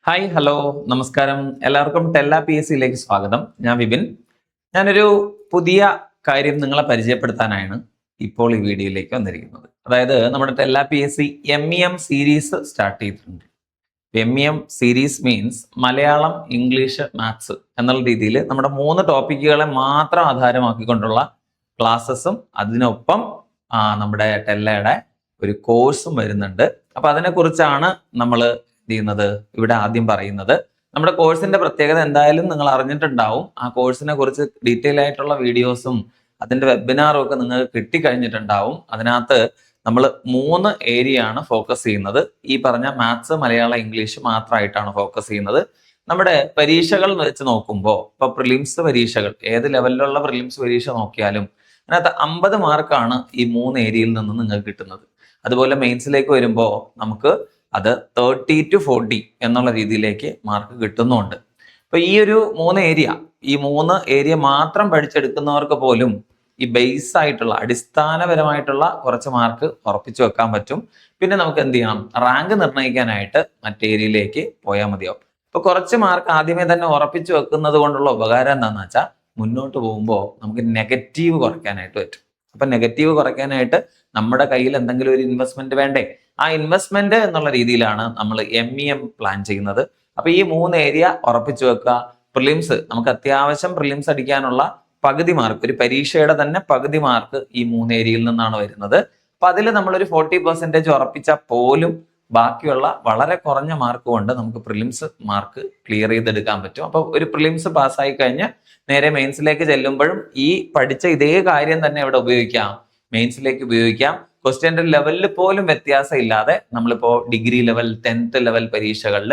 Hi hello നമസ്കാരം. എല്ലാവർക്കും ടെല്ല P S സിയിലേക്ക് സ്വാഗതം. ഞാൻ വിപിൻ. ഞാനൊരു പുതിയ കാര്യം നിങ്ങളെ പരിചയപ്പെടുത്താനാണ് ഇപ്പോൾ ഈ വീഡിയോയിലേക്ക് വന്നിരിക്കുന്നത്. അതായത് നമ്മുടെ ടെല്ല P S C MEM series start ചെയ്തിട്ടുണ്ട്. MEM series means Malayalam, English, maths എന്നുള്ള രീതിയിൽ നമ്മുടെ 3 ടോപ്പിക്കുകളെ മാത്രം ആധാരമാക്കിക്കൊണ്ടുള്ള ക്ലാസ്സസും അതിനൊപ്പം നമ്മുടെ ടെല്ലയുടെ ഒരു കോഴ്സും വരുന്നുണ്ട്. അപ്പൊ അതിനെക്കുറിച്ചാണ് നമ്മൾ ചെയ്യുന്നത് ഇവിടെ ആദ്യം പറയുന്നത്. നമ്മുടെ കോഴ്സിന്റെ പ്രത്യേകത എന്തായാലും നിങ്ങൾ അറിഞ്ഞിട്ടുണ്ടാവും. ആ കോഴ്സിനെ കുറിച്ച് ഡീറ്റെയിൽ ആയിട്ടുള്ള വീഡിയോസും അതിന്റെ വെബിനാറും ഒക്കെ നിങ്ങൾക്ക് കിട്ടിക്കഴിഞ്ഞിട്ടുണ്ടാവും. അതിനകത്ത് നമ്മൾ 3 ഏരിയ ആണ് ഫോക്കസ് ചെയ്യുന്നത്. ഈ പറഞ്ഞ മാത്സ്, മലയാളം, ഇംഗ്ലീഷ് മാത്രമായിട്ടാണ് ഫോക്കസ് ചെയ്യുന്നത്. നമ്മുടെ പരീക്ഷകൾ വെച്ച് നോക്കുമ്പോൾ ഇപ്പൊ പ്രിലിംസ് പരീക്ഷകൾ, ഏത് ലെവലിലുള്ള പ്രിലിംസ് പരീക്ഷ നോക്കിയാലും അതിനകത്ത് 50 മാർക്കാണ് ഈ 3 ഏരിയയിൽ നിന്ന് നിങ്ങൾക്ക് കിട്ടുന്നത്. അതുപോലെ മെയിൻസിലേക്ക് വരുമ്പോൾ നമുക്ക് അത് 30 to 40 എന്നുള്ള രീതിയിലേക്ക് മാർക്ക് കിട്ടുന്നുണ്ട്. അപ്പൊ ഈ ഒരു 3 ഏരിയ മാത്രം പഠിച്ചെടുക്കുന്നവർക്ക് പോലും ഈ ബേസ് ആയിട്ടുള്ള അടിസ്ഥാനപരമായിട്ടുള്ള കുറച്ച് മാർക്ക് ഉറപ്പിച്ചു വെക്കാൻ പറ്റും. പിന്നെ നമുക്ക് എന്ത് ചെയ്യണം, റാങ്ക് നിർണ്ണയിക്കാനായിട്ട് മറ്റേരിയയിലേക്ക് പോയാൽ മതിയാവും. അപ്പൊ കുറച്ച് മാർക്ക് ആദ്യമേ തന്നെ ഉറപ്പിച്ചു വെക്കുന്നത് കൊണ്ടുള്ള ഉപകാരം എന്താണെന്ന് വെച്ചാൽ മുന്നോട്ട് പോകുമ്പോൾ നമുക്ക് നെഗറ്റീവ് കുറയ്ക്കാനായിട്ട് പറ്റും. അപ്പൊ നെഗറ്റീവ് കുറയ്ക്കാനായിട്ട് നമ്മുടെ കയ്യിൽ എന്തെങ്കിലും ഒരു ഇൻവെസ്റ്റ്മെന്റ് വേണ്ടേ? ആ ഇൻവെസ്റ്റ്മെന്റ് എന്നുള്ള രീതിയിലാണ് നമ്മൾ MEM പ്ലാൻ ചെയ്യുന്നത്. അപ്പൊ ഈ 3 ഏരിയ ഉറപ്പിച്ചു വെക്കുക. പ്രിലിംസ്, നമുക്ക് അത്യാവശ്യം പ്രിലിംസ് അടിക്കാനുള്ള പകുതി മാർക്ക്, ഒരു പരീക്ഷയുടെ തന്നെ പകുതി മാർക്ക് ഈ 3 ഏരിയയിൽ നിന്നാണ് വരുന്നത്. അപ്പൊ അതിൽ നമ്മളൊരു 40% ഉറപ്പിച്ചാൽ പോലും ബാക്കിയുള്ള വളരെ കുറഞ്ഞ മാർക്ക് കൊണ്ട് നമുക്ക് പ്രിലിംസ് മാർക്ക് ക്ലിയർ ചെയ്തെടുക്കാൻ പറ്റും. അപ്പൊ ഒരു പ്രിലിംസ് പാസ്സായി കഴിഞ്ഞ് നേരെ മെയിൻസിലേക്ക് ചെല്ലുമ്പോഴും ഈ പഠിച്ച ഇതേ കാര്യം തന്നെ ഇവിടെ ഉപയോഗിക്കാം, മെയിൻസിലേക്ക് ഉപയോഗിക്കാം. ക്വസ്റ്റ്യന്റെ ലെവലിൽ പോലും വ്യത്യാസം ഇല്ലാതെ നമ്മളിപ്പോ ഡിഗ്രി ലെവൽ, 10th ലെവൽ പരീക്ഷകളിൽ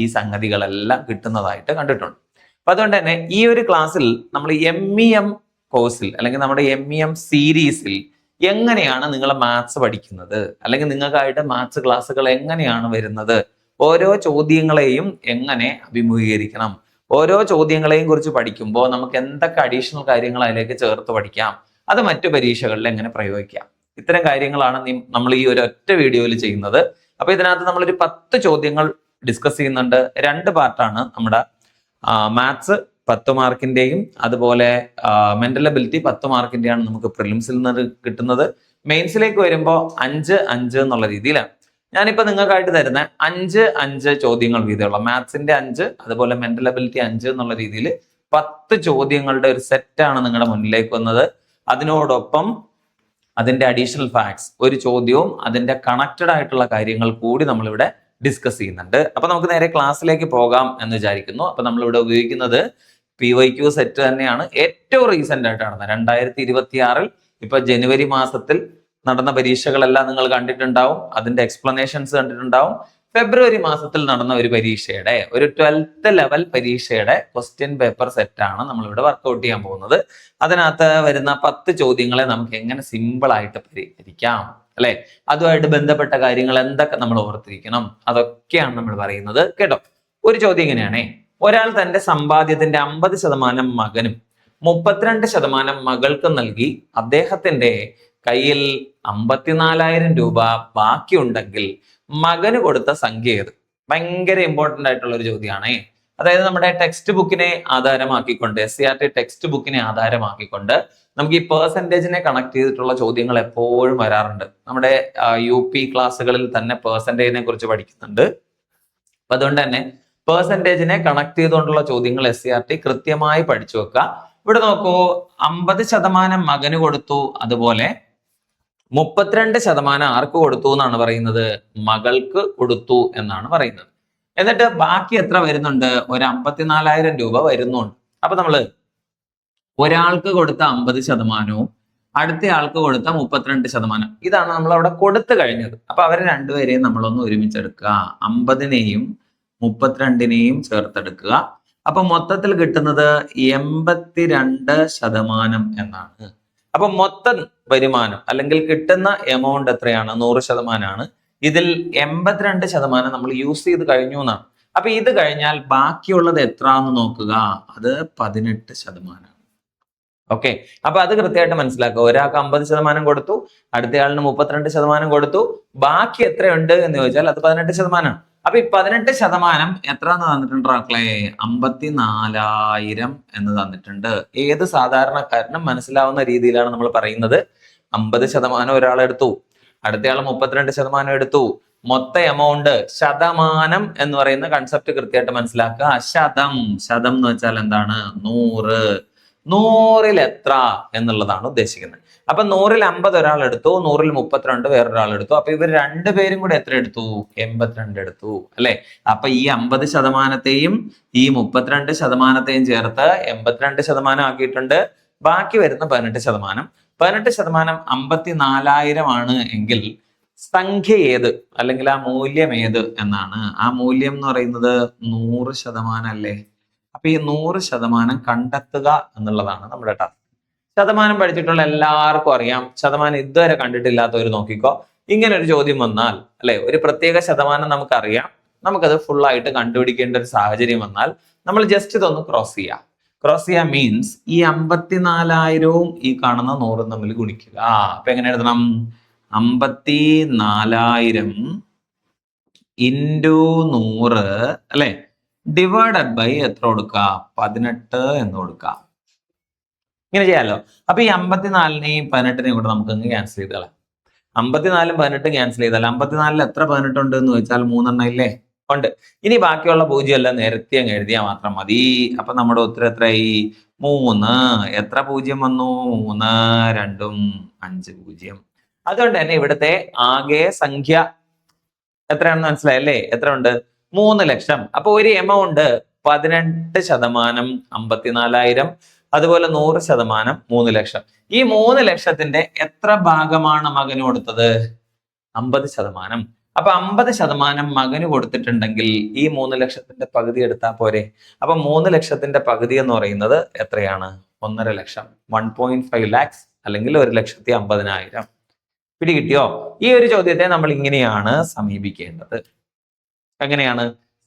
ഈ സംഗതികളെല്ലാം കിട്ടുന്നതായിട്ട് കണ്ടിട്ടുണ്ട്. അപ്പൊ അതുകൊണ്ട് തന്നെ ഈ ഒരു ക്ലാസ്സിൽ നമ്മൾ MEM കോഴ്സിൽ അല്ലെങ്കിൽ നമ്മുടെ MEM സീരീസിൽ എങ്ങനെയാണ് നിങ്ങൾ മാത്സ് പഠിക്കുന്നത്, അല്ലെങ്കിൽ നിങ്ങൾക്കായിട്ട് മാത്സ് ക്ലാസ്സുകൾ എങ്ങനെയാണ് വരുന്നത്, ഓരോ ചോദ്യങ്ങളെയും എങ്ങനെ അഭിമുഖീകരിക്കണം, ഓരോ ചോദ്യങ്ങളെയും കുറിച്ച് പഠിക്കുമ്പോൾ നമുക്ക് എന്തൊക്കെ അഡീഷണൽ കാര്യങ്ങൾ അതിലേക്ക് ചേർത്ത് പഠിക്കാം, അത് മറ്റു പരീക്ഷകളിൽ എങ്ങനെ പ്രയോഗിക്കാം, ഇത്തരം കാര്യങ്ങളാണ് നമ്മൾ ഈ ഒരു ഒറ്റ വീഡിയോയിൽ ചെയ്യുന്നത്. അപ്പൊ ഇതിനകത്ത് നമ്മളൊരു 10 ചോദ്യങ്ങൾ ഡിസ്കസ് ചെയ്യുന്നുണ്ട്. 2 പാർട്ടാണ്. നമ്മുടെ മാത്സ് 10 മാർക്കിന്റെയും അതുപോലെ മെന്റൽ എബിലിറ്റി 10 മാർക്കിന്റെയാണ് നമുക്ക് പ്രിലിംസിൽ നിന്ന് കിട്ടുന്നത്. മെയിൻസിലേക്ക് വരുമ്പോൾ 5-5 എന്നുള്ള രീതിയിലാണ്. ഞാനിപ്പോ നിങ്ങൾക്കായിട്ട് തരുന്ന 5-5 ചോദ്യങ്ങൾ വീതമുള്ള മാത്സിന്റെ 5, അതുപോലെ മെന്റൽ എബിലിറ്റി 5 എന്നുള്ള രീതിയിൽ 10 ചോദ്യങ്ങളുടെ ഒരു സെറ്റാണ് നിങ്ങളുടെ മുന്നിലേക്ക് വന്നത്. അതിനോടൊപ്പം അതിന്റെ അഡീഷണൽ ഫാക്ട്സ്, ഒരു ചോദ്യവും അതിന്റെ കണക്റ്റഡ് ആയിട്ടുള്ള കാര്യങ്ങൾ കൂടി നമ്മളിവിടെ ഡിസ്കസ് ചെയ്യുന്നുണ്ട്. അപ്പൊ നമുക്ക് നേരെ ക്ലാസ്സിലേക്ക് പോകാം എന്ന് വിചാരിക്കുന്നു. അപ്പൊ നമ്മളിവിടെ ഉപയോഗിക്കുന്നത് PYQ സെറ്റ് തന്നെയാണ്. ഏറ്റവും റീസെന്റ് ആയിട്ട് നടന്ന 2026 ഇപ്പൊ ജനുവരി മാസത്തിൽ നടന്ന പരീക്ഷകളെല്ലാം നിങ്ങൾ കണ്ടിട്ടുണ്ടാവും, അതിന്റെ എക്സ്പ്ലനേഷൻസ് കണ്ടിട്ടുണ്ടാവും. ഫെബ്രുവരി മാസത്തിൽ നടന്ന ഒരു പരീക്ഷയുടെ, ഒരു 12th ലെവൽ പരീക്ഷയുടെ ക്വസ്റ്റ്യൻ പേപ്പർ സെറ്റാണ് നമ്മളിവിടെ വർക്ക്ഔട്ട് ചെയ്യാൻ പോകുന്നത്. അതിനകത്ത് വരുന്ന 10 ചോദ്യങ്ങളെ നമുക്ക് എങ്ങനെ സിമ്പിൾ ആയിട്ട് പരിഹരിക്കാം, അല്ലെ, അതുമായിട്ട് ബന്ധപ്പെട്ട കാര്യങ്ങൾ എന്തൊക്കെ നമ്മൾ ഓർത്തിരിക്കണം, അതൊക്കെയാണ് നമ്മൾ പറയുന്നത് കേട്ടോ. ഒരു ചോദ്യം ഇങ്ങനെയാണേ: ഒരാൾ തന്റെ സമ്പാദ്യത്തിന്റെ 50% മകനും 32% മകൾക്കും നൽകി അദ്ദേഹത്തിന്റെ കയ്യിൽ 54,000 രൂപ ബാക്കിയുണ്ടെങ്കിൽ മകന് കൊടുത്ത സംഖ്യ ഏത്? ഭയങ്കര ഇമ്പോർട്ടന്റ് ആയിട്ടുള്ള ഒരു ചോദ്യമാണേ. അതായത് നമ്മുടെ ടെക്സ്റ്റ് ബുക്കിനെ ആധാരമാക്കിക്കൊണ്ട്, SCERT ടെക്സ്റ്റ് ബുക്കിനെ ആധാരമാക്കിക്കൊണ്ട് നമുക്ക് ഈ പെർസെൻറ്റേജിനെ കണക്ട് ചെയ്തിട്ടുള്ള ചോദ്യങ്ങൾ എപ്പോഴും വരാറുണ്ട്. നമ്മുടെ UP ക്ലാസ്സുകളിൽ തന്നെ പെർസെൻറ്റേജിനെ കുറിച്ച് പഠിക്കുന്നുണ്ട്. അപ്പൊ അതുകൊണ്ട് തന്നെ പെർസെൻറ്റേജിനെ കണക്ട് ചെയ്തുകൊണ്ടുള്ള ചോദ്യങ്ങൾ SCERT കൃത്യമായി പഠിച്ചു വെക്കുക. ഇവിടെ നോക്കൂ, 50% മകന് കൊടുത്തു, അതുപോലെ 32% ആർക്ക് കൊടുത്തു എന്നാണ് പറയുന്നത്? മകൾക്ക് കൊടുത്തു എന്നാണ് പറയുന്നത്. എന്നിട്ട് ബാക്കി എത്ര വരുന്നുണ്ട്? ഒരു 54,000 രൂപ വരുന്നുണ്ട്. അപ്പൊ നമ്മള് ഒരാൾക്ക് കൊടുത്ത 50%വും അടുത്ത ആൾക്ക് കൊടുത്ത 32%, ഇതാണ് നമ്മൾ അവിടെ കൊടുത്തു കഴിഞ്ഞത്. അപ്പൊ അവരെ രണ്ടുപേരെയും നമ്മളൊന്ന് ഒരുമിച്ചെടുക്കുക, 50നെയും 32നെയും ചേർത്തെടുക്കുക. അപ്പൊ മൊത്തത്തിൽ കിട്ടുന്നത് 82% എന്നാണ്. അപ്പൊ മൊത്തം വരുമാനം അല്ലെങ്കിൽ കിട്ടുന്ന എമൗണ്ട് എത്രയാണ്? 100%. ഇതിൽ 82% നമ്മൾ യൂസ് ചെയ്ത് കഴിഞ്ഞു എന്നാണ്. അപ്പൊ ഇത് കഴിഞ്ഞാൽ ബാക്കിയുള്ളത് എത്രയാണെന്ന് നോക്കുക, അത് 18%. ഓക്കെ, അപ്പൊ അത് കൃത്യമായിട്ട് മനസ്സിലാക്കുക. ഒരാൾക്ക് 50% കൊടുത്തു, അടുത്തയാളിന് 32% കൊടുത്തു, ബാക്കി എത്രയുണ്ട് എന്ന് ചോദിച്ചാൽ അത് 18%. അപ്പൊ ഈ 18% എത്ര എന്ന് തന്നിട്ടുണ്ട് മക്കളെ? 54,000 എന്ന് തന്നിട്ടുണ്ട്. ഏത് സാധാരണക്കാരനും മനസ്സിലാവുന്ന രീതിയിലാണ് നമ്മൾ പറയുന്നത്. 50% ഒരാളെടുത്തു, അടുത്തയാൾ 32% എടുത്തു. മൊത്തം എമൗണ്ട് ശതമാനം എന്ന് പറയുന്ന കൺസെപ്റ്റ് കൃത്യമായിട്ട് മനസ്സിലാക്കുക. ശതം എന്ന് വെച്ചാൽ എന്താണ്? 100. 100ൽ എത്ര എന്നുള്ളതാണ് ഉദ്ദേശിക്കുന്നത്. അപ്പൊ 100ൽ 50 ഒരാൾ എടുത്തു, 100ൽ 32 വേറൊരാൾ എടുത്തു. അപ്പൊ ഇവർ രണ്ടുപേരും കൂടെ എത്ര എടുത്തു? 82 എടുത്തു, അല്ലെ? അപ്പൊ ഈ 50%ത്തെയും ഈ 32%ത്തെയും ചേർത്ത് 82% ആക്കിയിട്ടുണ്ട്. ബാക്കി വരുന്ന 18%. 18% 54,000 ആണ് എങ്കിൽ സംഖ്യ ഏത്, അല്ലെങ്കിൽ ആ മൂല്യം ഏത് എന്നാണ്. ആ മൂല്യം എന്ന് പറയുന്നത് 100% അല്ലേ? അപ്പൊ ഈ 100% കണ്ടെത്തുക എന്നുള്ളതാണ് നമ്മുടെ ടാസ്ക്. ശതമാനം പഠിച്ചിട്ടുള്ള എല്ലാവർക്കും അറിയാം. ശതമാനം ഇതുവരെ കണ്ടിട്ടില്ലാത്തവർ നോക്കിക്കോ. ഇങ്ങനെ ഒരു ചോദ്യം വന്നാൽ, അല്ലെ, ഒരു പ്രത്യേക ശതമാനം നമുക്കറിയാം, നമുക്കത് ഫുൾ ആയിട്ട് കണ്ടുപിടിക്കേണ്ട ഒരു സാഹചര്യം വന്നാൽ നമ്മൾ ജസ്റ്റ് ഇതൊന്ന് ക്രോസ് ചെയ്യുക. ക്രോസ് ചെയ്യുക മീൻസ് ഈ 54,000വും ഈ കാണുന്ന 100ഉം തമ്മിൽ ഗുണിക്കുക. അപ്പൊ എങ്ങനെ എഴുതണം? 54,000 ഇൻറ്റു 100, അല്ലെ, ഡിവൈഡഡ് ബൈ എത്ര കൊടുക്കുക? 18 എന്ന് കൊടുക്കുക. ഇങ്ങനെ ചെയ്യാമല്ലോ. അപ്പൊ ഈ 54നെയും 18നെയും കൂടെ നമുക്ക് ക്യാൻസൽ ചെയ്ത് കളയാം. 54ഉം 18 ക്യാൻസൽ ചെയ്താൽ 54ൽ എത്ര 18 ഉണ്ട് എന്ന് ചോദിച്ചാൽ 3 ഇല്ലേ? ഉണ്ട്. ഇനി ബാക്കിയുള്ള 0 എല്ലാം നിരത്തി അങ്ങ് എഴുതിയാൽ മാത്രം മതി. അപ്പൊ നമ്മുടെ ഉത്തരം എത്രയായി? 3. എത്ര 0 വന്നു? 3, 2, 5 0. അതുകൊണ്ട് തന്നെ ഇവിടുത്തെ ആകെ സംഖ്യ എത്രയാണെന്ന് മനസ്സിലായല്ലേ? എത്ര ഉണ്ട്? 3 ലക്ഷം. അപ്പൊ ഒരു എമൗണ്ട് 18% 54,000, അതുപോലെ 100% 3 ലക്ഷം. ഈ 3 ലക്ഷത്തിന്റെ എത്ര ഭാഗമാണ് മകന് കൊടുത്തത്? 50%. അപ്പൊ 50% മകന് കൊടുത്തിട്ടുണ്ടെങ്കിൽ ഈ 3 ലക്ഷത്തിന്റെ പകുതി എടുത്താൽ പോരെ? അപ്പൊ 3 ലക്ഷത്തിന്റെ പകുതി എന്ന് പറയുന്നത് എത്രയാണ്? 1.5 ലക്ഷം. 1.5 lakhs അല്ലെങ്കിൽ 1,50,000. പിടികിട്ടിയോ? ഈ ഒരു ചോദ്യത്തെ നമ്മൾ ഇങ്ങനെയാണ് സമീപിക്കേണ്ടത്. എങ്ങനെയാണ്?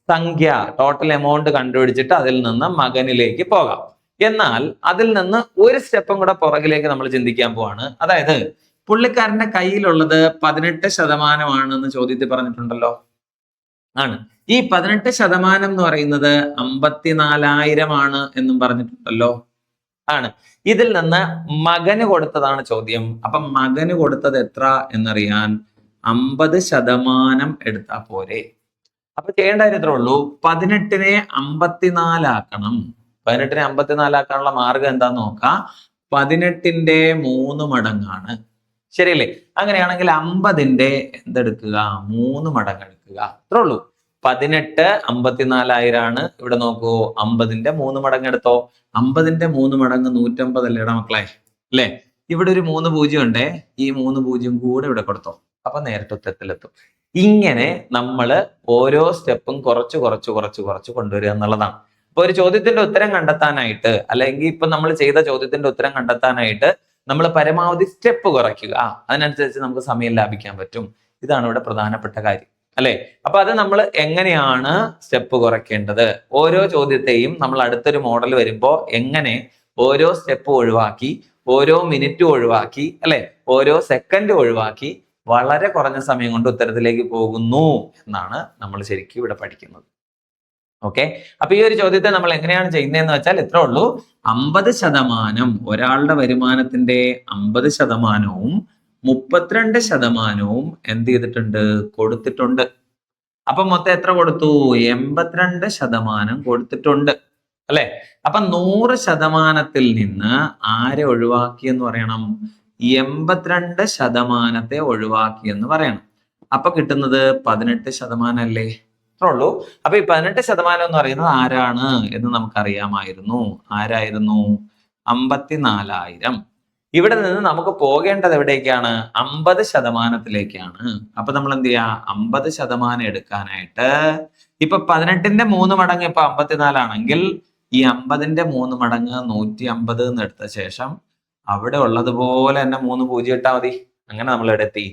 സംഖ്യ, ടോട്ടൽ എമൗണ്ട് കണ്ടുപിടിച്ചിട്ട് അതിൽ നിന്ന് മകനിലേക്ക് പോകാം. എന്നാൽ അതിൽ നിന്ന് ഒരു സ്റ്റെപ്പും കൂടെ പുറകിലേക്ക് നമ്മൾ ചിന്തിക്കാൻ പോവാണ്. അതായത് പുള്ളിക്കാരന്റെ കയ്യിലുള്ളത് 18% ആണെന്ന് ചോദ്യത്തിൽ പറഞ്ഞിട്ടുണ്ടല്ലോ. ആണ്. ഈ 18% എന്ന് പറയുന്നത് 54,000 ആണ് എന്നും പറഞ്ഞിട്ടുണ്ടല്ലോ. ആണ്. ഇതിൽ നിന്ന് മകന് കൊടുത്തതാണ് ചോദ്യം. അപ്പൊ മകന് കൊടുത്തത് എത്ര എന്നറിയാൻ 50% എടുത്താ പോരെ? അപ്പൊ ചെയ്യേണ്ട കാര്യത്രേ ഉള്ളൂ. 18നെ 54 ആക്കണം. 18നെ 54 ആക്കാനുള്ള മാർഗം എന്താന്ന് നോക്കാം. 18ന്റെ 3 മടങ്ങാണ്. ശരിയല്ലേ? അങ്ങനെയാണെങ്കിൽ 50ന്റെ എന്തെടുക്കുക? 3 മടങ്ങ് എടുക്കുക. അത്രേ ഉള്ളൂ. 18 54,000 ആണ്. ഇവിടെ നോക്കൂ, 50ന്റെ 3 മടങ്ങ് എടുത്തോ. 50ന്റെ 3 മടങ്ങ് 150 അല്ലേടാ മക്കളെ? അല്ലേ? ഇവിടെ ഒരു 3 0 ഉണ്ടേ. ഈ 3 0 കൂടെ ഇവിടെ കൊടുത്തോ. അപ്പൊ നേരിട്ട് ഉത്തരത്തിലെത്തും. ഇങ്ങനെ നമ്മൾ ഓരോ സ്റ്റെപ്പും കുറച്ച് കൊണ്ടുവരിക എന്നുള്ളതാണ്. അപ്പൊ ഒരു ചോദ്യത്തിന്റെ ഉത്തരം കണ്ടെത്താനായിട്ട്, അല്ലെങ്കിൽ ഇപ്പൊ നമ്മൾ ചെയ്ത ചോദ്യത്തിന്റെ ഉത്തരം കണ്ടെത്താനായിട്ട് നമ്മൾ പരമാവധി സ്റ്റെപ്പ് കുറയ്ക്കുക. അതിനനുസരിച്ച് നമുക്ക് സമയം ലാഭിക്കാൻ പറ്റും. ഇതാണ് ഇവിടെ പ്രധാനപ്പെട്ട കാര്യം, അല്ലെ? അപ്പൊ അത് നമ്മൾ എങ്ങനെയാണ് സ്റ്റെപ്പ് കുറയ്ക്കേണ്ടത്? ഓരോ ചോദ്യത്തെയും നമ്മൾ അടുത്തൊരു മോഡൽ വരുമ്പോൾ എങ്ങനെ ഓരോ സ്റ്റെപ്പ് ഒഴിവാക്കി, ഓരോ മിനിറ്റ് ഒഴിവാക്കി, അല്ലെ, ഓരോ സെക്കൻഡ് ഒഴിവാക്കി വളരെ കുറഞ്ഞ സമയം കൊണ്ട് ഉത്തരത്തിലേക്ക് പോകുന്നു എന്നാണ് നമ്മൾ ശരിക്കും ഇവിടെ പഠിക്കുന്നത്. ഓക്കെ. അപ്പൊ ഈ ഒരു ചോദ്യത്തെ നമ്മൾ എങ്ങനെയാണ് ചെയ്യുന്നതെന്ന് വെച്ചാൽ ഇത്രേ ഉള്ളൂ. 50%, ഒരാളുടെ വരുമാനത്തിന്റെ 50%വും 32%വും എന്ത് ചെയ്തിട്ടുണ്ട്? കൊടുത്തിട്ടുണ്ട്. അപ്പൊ മൊത്തം എത്ര കൊടുത്തു? 82% കൊടുത്തിട്ടുണ്ട്, അല്ലെ? അപ്പൊ 100%ത്തിൽ നിന്ന് ആരെ ഒഴിവാക്കി എന്ന് പറയണം? 82%ത്തെ ഒഴിവാക്കി എന്ന് പറയണം. അപ്പൊ കിട്ടുന്നത് 18% അല്ലേ? അത്രേ ഉള്ളൂ. അപ്പൊ ഈ 18% എന്ന് പറയുന്നത് ആരാണ് എന്ന് നമുക്കറിയാമായിരുന്നു. ആരായിരുന്നു? 54,000. ഇവിടെ നിന്ന് നമുക്ക് പോകേണ്ടത് എവിടേക്കാണ്? 50%ത്തിലേക്കാണ്. അപ്പൊ നമ്മൾ എന്ത് ചെയ്യാ? 50% എടുക്കാനായിട്ട് ഇപ്പൊ 18ന്റെ 3 മടങ്ങ് ഇപ്പൊ 54 ആണെങ്കിൽ ഈ 50ന്റെ 3 മടങ്ങ് 150 എന്ന് എടുത്ത ശേഷം അവിടെ ഉള്ളതുപോലെ തന്നെ 3 0 ഇട്ടാൽ മതി. അങ്ങനെ നമ്മൾ എവിടെ എത്തി?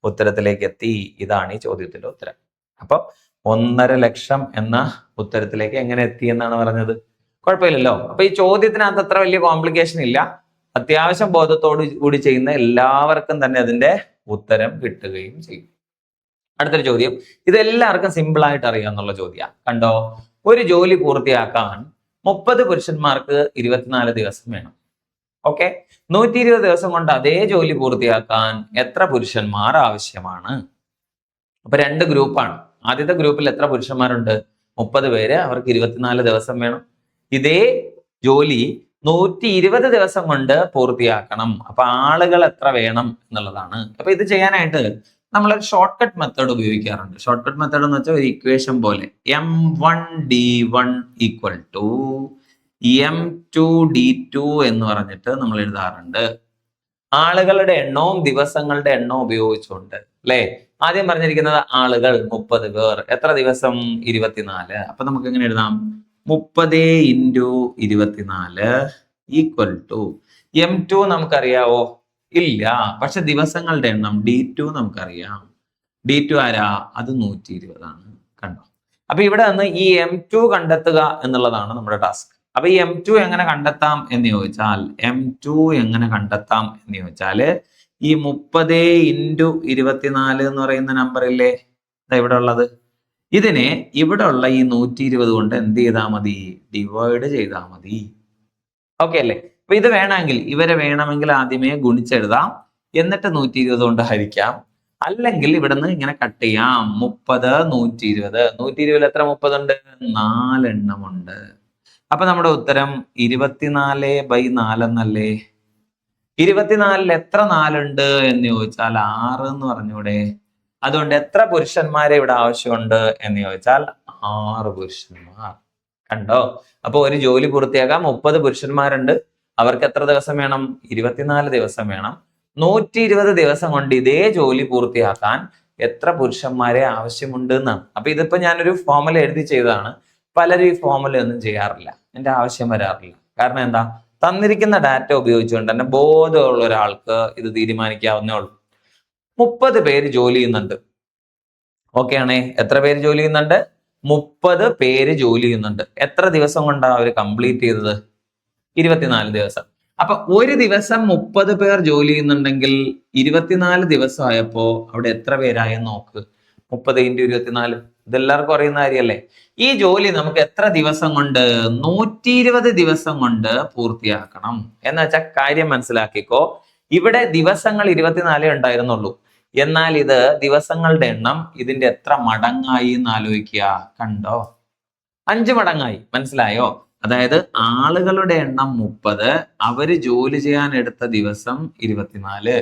ഉത്തരത്തിലേക്ക് എത്തി. ഇതാണ് ഈ ചോദ്യത്തിന്റെ ഉത്തരം. അപ്പൊ 1.5 ലക്ഷം എന്ന ഉത്തരത്തിലേക്ക് എങ്ങനെ എത്തി എന്നാണ് പറഞ്ഞത്. കുഴപ്പമില്ലല്ലോ. അപ്പൊ ഈ ചോദ്യത്തിനകത്ത് അത്ര വലിയ കോംപ്ലിക്കേഷൻ ഇല്ല. അത്യാവശ്യം ബോധത്തോടു കൂടി ചെയ്യുന്ന എല്ലാവർക്കും തന്നെ അതിന്റെ ഉത്തരം കിട്ടുകയും ചെയ്യും. അടുത്തൊരു ചോദ്യം, ഇതെല്ലാവർക്കും സിമ്പിൾ ആയിട്ട് അറിയാവുന്ന ചോദ്യമാണ്. കണ്ടോ, ഒരു ജോലി പൂർത്തിയാക്കാൻ 30 പുരുഷന്മാർക്ക് 24 ദിവസം വേണം. ഓക്കെ, 120 ദിവസം കൊണ്ട് അതേ ജോലി പൂർത്തിയാക്കാൻ എത്ര പുരുഷന്മാർ ആവശ്യമാണ്? അപ്പൊ 2 ഗ്രൂപ്പാണ്. ആദ്യത്തെ ഗ്രൂപ്പിൽ എത്ര പുരുഷന്മാരുണ്ട്? 30 പേര്, അവർക്ക് 24 ദിവസം വേണം. ഇതേ ജോലി 120 ദിവസം കൊണ്ട് പൂർത്തിയാക്കണം. അപ്പൊ ആളുകൾ എത്ര വേണം എന്നുള്ളതാണ്. അപ്പൊ ഇത് ചെയ്യാനായിട്ട് നമ്മളൊരു ഷോർട്ട് കട്ട് മെത്തേഡ് ഉപയോഗിക്കാറുണ്ട്. ഷോർട്ട് കട്ട് മെത്തേഡ് എന്ന് വെച്ചാൽ ഒരു ഇക്വേഷൻ പോലെ M1D1 ഈക്വൽ ടു M2D2 എന്ന് പറഞ്ഞിട്ട് നമ്മൾ എഴുതാറുണ്ട്. ആളുകളുടെ എണ്ണവും ദിവസങ്ങളുടെ എണ്ണവും ഉപയോഗിച്ചുകൊണ്ട്, അല്ലെ? ആദ്യം പറഞ്ഞിരിക്കുന്നത് ആളുകൾ 30 പേർ, എത്ര ദിവസം? 24. അപ്പൊ നമുക്ക് എങ്ങനെ എഴുതാം? 30 × 24 ഈക്വൽ ടു M2 നമുക്കറിയാവോ? ഇല്ല, പക്ഷെ ദിവസങ്ങളുടെ എണ്ണം D2 നമുക്കറിയാം. D2 ആരാ? അത് 120 ആണ്. കണ്ടോ? അപ്പൊ ഇവിടെ നിന്ന് ഈ M2 കണ്ടെത്തുക എന്നുള്ളതാണ് നമ്മുടെ ടാസ്ക്. അപ്പൊ ഈ M2 എങ്ങനെ കണ്ടെത്താം എന്ന് ചോദിച്ചാൽ, ഈ 30 × 24 എന്ന് പറയുന്ന നമ്പർ ഇല്ലേ ഇവിടെ ഉള്ളത്, ഇതിനെ ഇവിടെ ഉള്ള ഈ 120 കൊണ്ട് എന്ത് ചെയ്താൽ മതി? ഡിവൈഡ് ചെയ്താൽ മതി. ഓക്കെ അല്ലേ? അപ്പൊ ഇത് വേണമെങ്കിൽ, ഇവരെ വേണമെങ്കിൽ ആദ്യമേ ഗുണിച്ചെഴുതാം, എന്നിട്ട് 120 കൊണ്ട് ഹരിക്കാം. അല്ലെങ്കിൽ ഇവിടെ നിന്ന് ഇങ്ങനെ കട്ട് ചെയ്യാം. 30, 120. 120 എത്ര 30 ഉണ്ട്? 4 എണ്ണമുണ്ട്. അപ്പൊ നമ്മുടെ ഉത്തരം 24/4 എന്നല്ലേ? 24 എത്ര 4 ഉണ്ട് എന്ന് ചോദിച്ചാൽ 6 എന്ന് പറഞ്ഞൂടെ? അതുകൊണ്ട് എത്ര പുരുഷന്മാരെ ഇവിടെ ആവശ്യമുണ്ട് എന്ന് ചോദിച്ചാൽ 6 പുരുഷന്മാർ. കണ്ടോ? അപ്പൊ ഒരു ജോലി പൂർത്തിയാക്കാൻ 30 പുരുഷന്മാരുണ്ട്. അവർക്ക് എത്ര ദിവസം വേണം? 24 ദിവസം വേണം. 120 ദിവസം കൊണ്ട് ഇതേ ജോലി പൂർത്തിയാക്കാൻ എത്ര പുരുഷന്മാരെ ആവശ്യമുണ്ട് എന്നാണ്. അപ്പൊ ഇതിപ്പോ ഞാനൊരു ഫോർമുല എഴുതി ചെയ്തതാണ്. പലരും ഈ ഫോർമുല ഒന്നും ചെയ്യാറില്ല, എന്റെ ആവശ്യം വരാറില്ല. കാരണം എന്താ? തന്നിരിക്കുന്ന ഡാറ്റ ഉപയോഗിച്ചുകൊണ്ട് തന്നെ ബോധമുള്ള ഒരാൾക്ക് ഇത് തീരുമാനിക്കാവുന്നേ ഉള്ളൂ. 30 പേര് ജോലി ചെയ്യുന്നുണ്ട്. ഓക്കെ ആണേ? എത്ര പേര് ജോലി ചെയ്യുന്നുണ്ട്? 30 പേര് ജോലി ചെയ്യുന്നുണ്ട്. എത്ര ദിവസം കൊണ്ടാണ് അവർ കംപ്ലീറ്റ് ചെയ്തത്? 24 ദിവസം. അപ്പൊ ഒരു ദിവസം 30 പേർ ജോലി ചെയ്യുന്നുണ്ടെങ്കിൽ 24 ദിവസം ആയപ്പോ അവിടെ എത്ര പേരായെന്ന് നോക്ക്. 30 × 24, ഇതെല്ലാവർക്കും അറിയുന്ന കാര്യമല്ലേ? ഈ ജോലി നമുക്ക് എത്ര ദിവസം കൊണ്ട്? 120 ദിവസം കൊണ്ട് പൂർത്തിയാക്കണം. എന്ന് വെച്ചാൽ കാര്യം മനസ്സിലാക്കിക്കോ, ഇവിടെ ദിവസങ്ങൾ 24 ഉണ്ടായിരുന്നുള്ളൂ. എന്നാൽ ഇത് ദിവസങ്ങളുടെ എണ്ണം ഇതിന്റെ എത്ര മടങ്ങായി എന്ന് ആലോചിക്കുക. കണ്ടോ? 5 മടങ്ങായി. മനസ്സിലായോ? അതായത് ആളുകളുടെ എണ്ണം 30, അവര് ജോലി ചെയ്യാൻ എടുത്ത ദിവസം 24.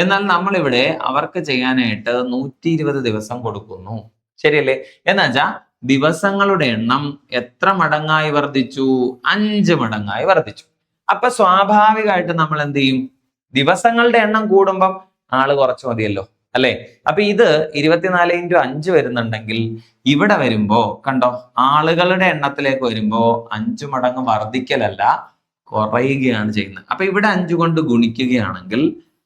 എന്നാൽ നമ്മളിവിടെ അവർക്ക് ചെയ്യാനായിട്ട് 120 ദിവസം കൊടുക്കുന്നു. ശരിയല്ലേ? എന്നുവെച്ചാൽ ദിവസങ്ങളുടെ എണ്ണം എത്ര മടങ്ങായി വർദ്ധിച്ചു? 5 മടങ്ങായി വർദ്ധിച്ചു. അപ്പൊ സ്വാഭാവികമായിട്ട് നമ്മൾ എന്ത് ചെയ്യും? ദിവസങ്ങളുടെ എണ്ണം കൂടുമ്പം ആള് കുറച്ച് മതിയല്ലോ, അല്ലെ? അപ്പൊ ഇത് 24 × 5 വരുന്നുണ്ടെങ്കിൽ ഇവിടെ വരുമ്പോ കണ്ടോ, ആളുകളുടെ എണ്ണത്തിലേക്ക് വരുമ്പോ 5 മടങ്ങ് വർദ്ധിക്കലല്ല, കുറയുകയാണ് ചെയ്യുന്നത്. അപ്പൊ ഇവിടെ 5 കൊണ്ട് ഗുണിക്കുകയാണെങ്കിൽ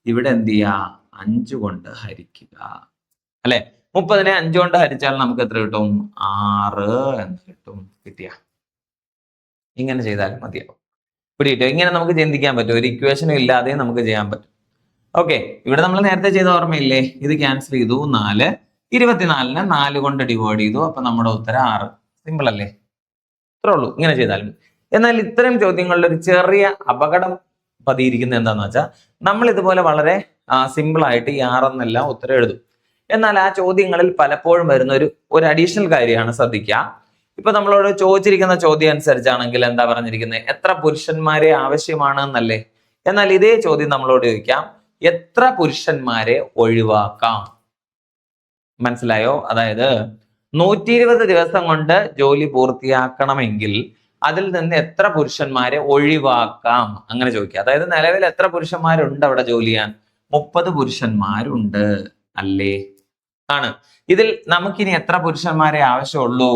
ഇവിടെ എന്ത് ചെയ്യുക? 5 കൊണ്ട് ഹരിക്കുക, അല്ലെ? 30നെ 5 കൊണ്ട് ഹരിച്ചാൽ നമുക്ക് എത്ര കിട്ടും? 6 എന്ന് കിട്ടും. കിട്ടിയ ഇങ്ങനെ ചെയ്താലും മതിയാവും. പിടിയിട്ടോ? ഇങ്ങനെ നമുക്ക് ചിന്തിക്കാൻ പറ്റും. ഒരു ഇക്വേഷനും ഇല്ലാതെ നമുക്ക് ചെയ്യാൻ പറ്റും. ഓക്കെ, ഇവിടെ നമ്മൾ നേരത്തെ ചെയ്ത ഓർമ്മയില്ലേ? ഇത് ക്യാൻസൽ ചെയ്തു. 4, 24നെ 4 കൊണ്ട് ഡിവൈഡ് ചെയ്തു. അപ്പൊ നമ്മുടെ ഉത്തരം 6. സിമ്പിൾ അല്ലേ? ഇത്രേ ഉള്ളൂ. ഇങ്ങനെ ചെയ്താലും. എന്നാൽ ഇത്തരം ചോദ്യങ്ങളുടെ ഒരു ചെറിയ അപകടം പതിയിരിക്കുന്നത് എന്താന്ന് വെച്ചാൽ, നമ്മൾ ഇതുപോലെ വളരെ സിമ്പിൾ ആയിട്ട് ഈ 6 എന്നെല്ലാം ഉത്തരം എഴുതും. എന്നാൽ ആ ചോദ്യങ്ങളിൽ പലപ്പോഴും വരുന്ന ഒരു അഡീഷണൽ കാര്യമാണ്, ശ്രദ്ധിക്കുക. ഇപ്പൊ നമ്മളോട് ചോദിച്ചിരിക്കുന്ന ചോദ്യം അനുസരിച്ചാണെങ്കിൽ എന്താ പറഞ്ഞിരിക്കുന്നത്? എത്ര പുരുഷന്മാരെ ആവശ്യമാണ് എന്നല്ലേ? എന്നാൽ ഇതേ ചോദ്യം നമ്മളോട് ചോദിക്കാം, എത്ര പുരുഷന്മാരെ ഒഴിവാക്കാം? മനസ്സിലായോ? അതായത് 120 ദിവസം കൊണ്ട് ജോലി പൂർത്തിയാക്കണമെങ്കിൽ അതിൽ നിന്ന് എത്ര പുരുഷന്മാരെ ഒഴിവാക്കാം അങ്ങനെ ചോദിക്കുക. അതായത് നിലവിൽ എത്ര പുരുഷന്മാരുണ്ട് അവിടെ ജോലി ചെയ്യാൻ? 30 പുരുഷന്മാരുണ്ട്, അല്ലേ? ആണ്. ഇതിൽ നമുക്കിനി എത്ര പുരുഷന്മാരെ ആവശ്യമുള്ളൂ?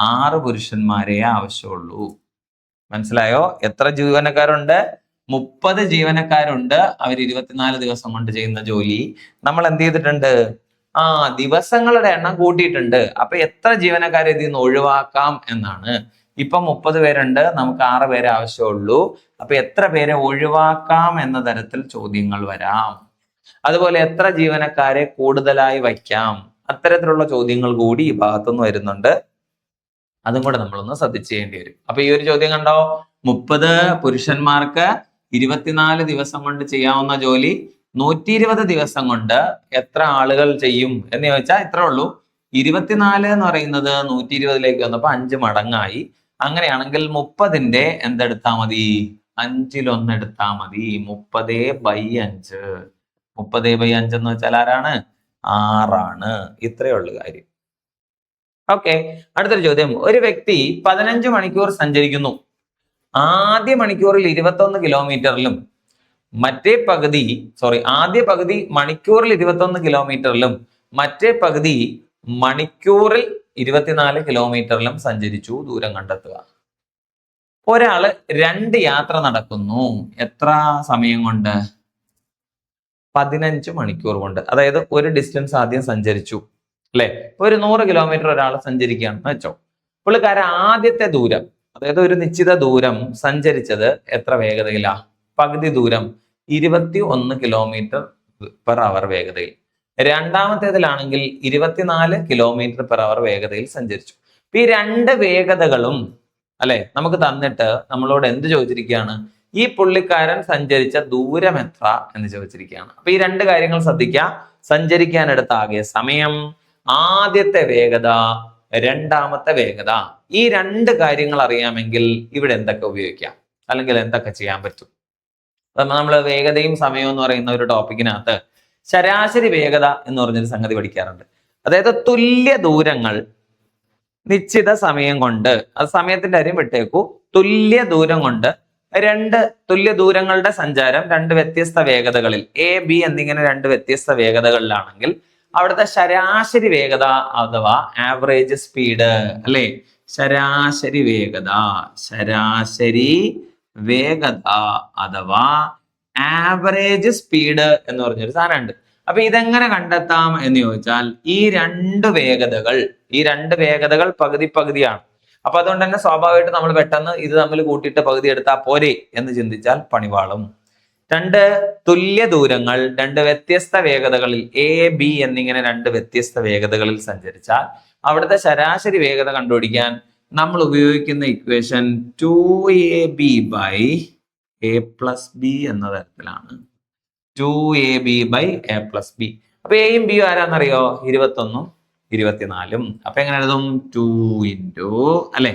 6 പുരുഷന്മാരെ ആവശ്യമുള്ളൂ. മനസ്സിലായോ? എത്ര ജീവനക്കാരുണ്ട്? 30 ജീവനക്കാരുണ്ട്. അവർ 24 ദിവസം കൊണ്ട് ചെയ്യുന്ന ജോലി നമ്മൾ എന്ത് ചെയ്തിട്ടുണ്ട്? ദിവസങ്ങളുടെ എണ്ണം കൂട്ടിയിട്ടുണ്ട്. അപ്പൊ എത്ര ജീവനക്കാരെ ഇതിൽ നിന്ന് ഒഴിവാക്കാം എന്നാണ്. ഇപ്പൊ 30 പേരുണ്ട്, നമുക്ക് 6 പേരെ ആവശ്യമുള്ളൂ. അപ്പൊ എത്ര പേരെ ഒഴിവാക്കാം എന്ന തരത്തിൽ ചോദ്യങ്ങൾ വരാം. അതുപോലെ എത്ര ജീവനക്കാരെ കൂടുതലായി വയ്ക്കാം? അത്തരത്തിലുള്ള ചോദ്യങ്ങൾ കൂടി ഈ ഭാഗത്തുനിന്ന് വരുന്നുണ്ട്. അതും കൂടെ നമ്മളൊന്ന് ശ്രദ്ധിച്ചു ചെയ്യേണ്ടി വരും. അപ്പൊ ഈ ഒരു ചോദ്യം കണ്ടോ, 30 പുരുഷന്മാർക്ക് 24 ദിവസം കൊണ്ട് ചെയ്യാവുന്ന ജോലി 120 ദിവസം കൊണ്ട് എത്ര ആളുകൾ ചെയ്യും എന്ന് ചോദിച്ചാൽ ഇത്രേ ഉള്ളൂ. 24 എന്ന് പറയുന്നത് 120ലേക്ക് വന്നപ്പോ 5 മടങ്ങായി. അങ്ങനെയാണെങ്കിൽ 30ന്റെ എന്തെടുത്താ മതി, 5-1 എടുത്താ മതി. 30/5. 30/5 എന്ന് വെച്ചാൽ ആരാണ്, 6ആണ്. ഇത്രയേ ഉള്ളു കാര്യം. ഓക്കെ, അടുത്തൊരു ചോദ്യം. ഒരു വ്യക്തി 15 മണിക്കൂർ സഞ്ചരിക്കുന്നു. ആദ്യ മണിക്കൂറിൽ 21 കിലോമീറ്ററിലും ആദ്യ പകുതി മണിക്കൂറിൽ 21 കിലോമീറ്ററിലും മറ്റേ പകുതി മണിക്കൂറിൽ 24 കിലോമീറ്ററിലും സഞ്ചരിച്ചു. ദൂരം കണ്ടെത്തുക. ഒരാള് 2 യാത്ര നടക്കുന്നു. എത്ര സമയം കൊണ്ട്? 15 മണിക്കൂർ കൊണ്ട്. അതായത് ഒരു ഡിസ്റ്റൻസ് ആദ്യം സഞ്ചരിച്ചു അല്ലെ. ഒരു 100 കിലോമീറ്റർ ഒരാൾ സഞ്ചരിക്കുകയാണെന്ന് വെച്ചോ. പുള്ളിക്കാരൻ ആദ്യത്തെ ദൂരം, അതായത് ഒരു നിശ്ചിത ദൂരം സഞ്ചരിച്ചത് എത്ര വേഗതയിലാ? പകുതി ദൂരം 21 കിലോമീറ്റർ പെർ അവർ വേഗതയിൽ. രണ്ടാമത്തേതിലാണെങ്കിൽ 24 കിലോമീറ്റർ പെർ അവർ വേഗതയിൽ സഞ്ചരിച്ചു. ഈ 2 വേഗതകളും അല്ലെ നമുക്ക് തന്നിട്ട് നമ്മളോട് എന്ത് ചോദിച്ചിരിക്കുകയാണ്? ഈ പുള്ളിക്കാരൻ സഞ്ചരിച്ച ദൂരം എത്ര എന്ന് ചോദിച്ചിരിക്കുകയാണ്. അപ്പൊ ഈ 2 കാര്യങ്ങൾ ശ്രദ്ധിക്കുക. സഞ്ചരിക്കാനെടുത്ത ആകെ സമയം, ആദ്യത്തെ വേഗത, രണ്ടാമത്തെ വേഗത. ഈ 2 കാര്യങ്ങൾ അറിയാമെങ്കിൽ ഇവിടെ എന്തൊക്കെ ഉപയോഗിക്കാം, അല്ലെങ്കിൽ എന്തൊക്കെ ചെയ്യാൻ പറ്റും? നമ്മൾ വേഗതയും സമയവും എന്ന് പറയുന്ന ഒരു ടോപ്പിക്കിനകത്ത് ശരാശരി വേഗത എന്ന് പറഞ്ഞൊരു സംഗതി പഠിക്കാറുണ്ട്. അതായത് തുല്യ ദൂരങ്ങൾ നിശ്ചിത സമയം കൊണ്ട്, അത് സമയത്തിന്റെ കാര്യം വിട്ടേക്കൂ, തുല്യ ദൂരം കൊണ്ട് 2 തുല്യ ദൂരങ്ങളുടെ സഞ്ചാരം 2 വ്യത്യസ്ത വേഗതകളിൽ, A, B എന്നിങ്ങനെ 2 വ്യത്യസ്ത വേഗതകളിലാണെങ്കിൽ അവിടുത്തെ ശരാശരി വേഗത അഥവാ ആവറേജ് സ്പീഡ് അല്ലെ, ശരാശരി വേഗത അഥവാ ആവറേജ് സ്പീഡ് എന്ന് പറഞ്ഞൊരു സാധനമുണ്ട്. അപ്പൊ ഇതെങ്ങനെ കണ്ടെത്താം എന്ന് ചോദിച്ചാൽ ഈ 2 വേഗതകൾ പകുതി പകുതിയാണ്. അപ്പൊ അതുകൊണ്ട് തന്നെ സ്വാഭാവികമായിട്ട് നമ്മൾ പെട്ടെന്ന് ഇത് തമ്മിൽ കൂട്ടിയിട്ട് പകുതി എടുത്താൽ പോരെ എന്ന് ചിന്തിച്ചാൽ പണിവാളും. 2 തുല്യ ദൂരങ്ങൾ 2 വ്യത്യസ്ത വേഗതകളിൽ A, B എന്നിങ്ങനെ 2 വ്യത്യസ്ത വേഗതകളിൽ സഞ്ചരിച്ചാൽ അവിടുത്തെ ശരാശരി വേഗത കണ്ടുപിടിക്കാൻ നമ്മൾ ഉപയോഗിക്കുന്ന ഇക്വേഷൻ 2AB/A+B എന്ന തരത്തിലാണ്. 2AB/A+B. അപ്പൊ എയും ബിയും ആരാന്നറിയോ? 21ഉം 24ഉം. അപ്പൊ എങ്ങനെ എഴുതും? 2 അല്ലെ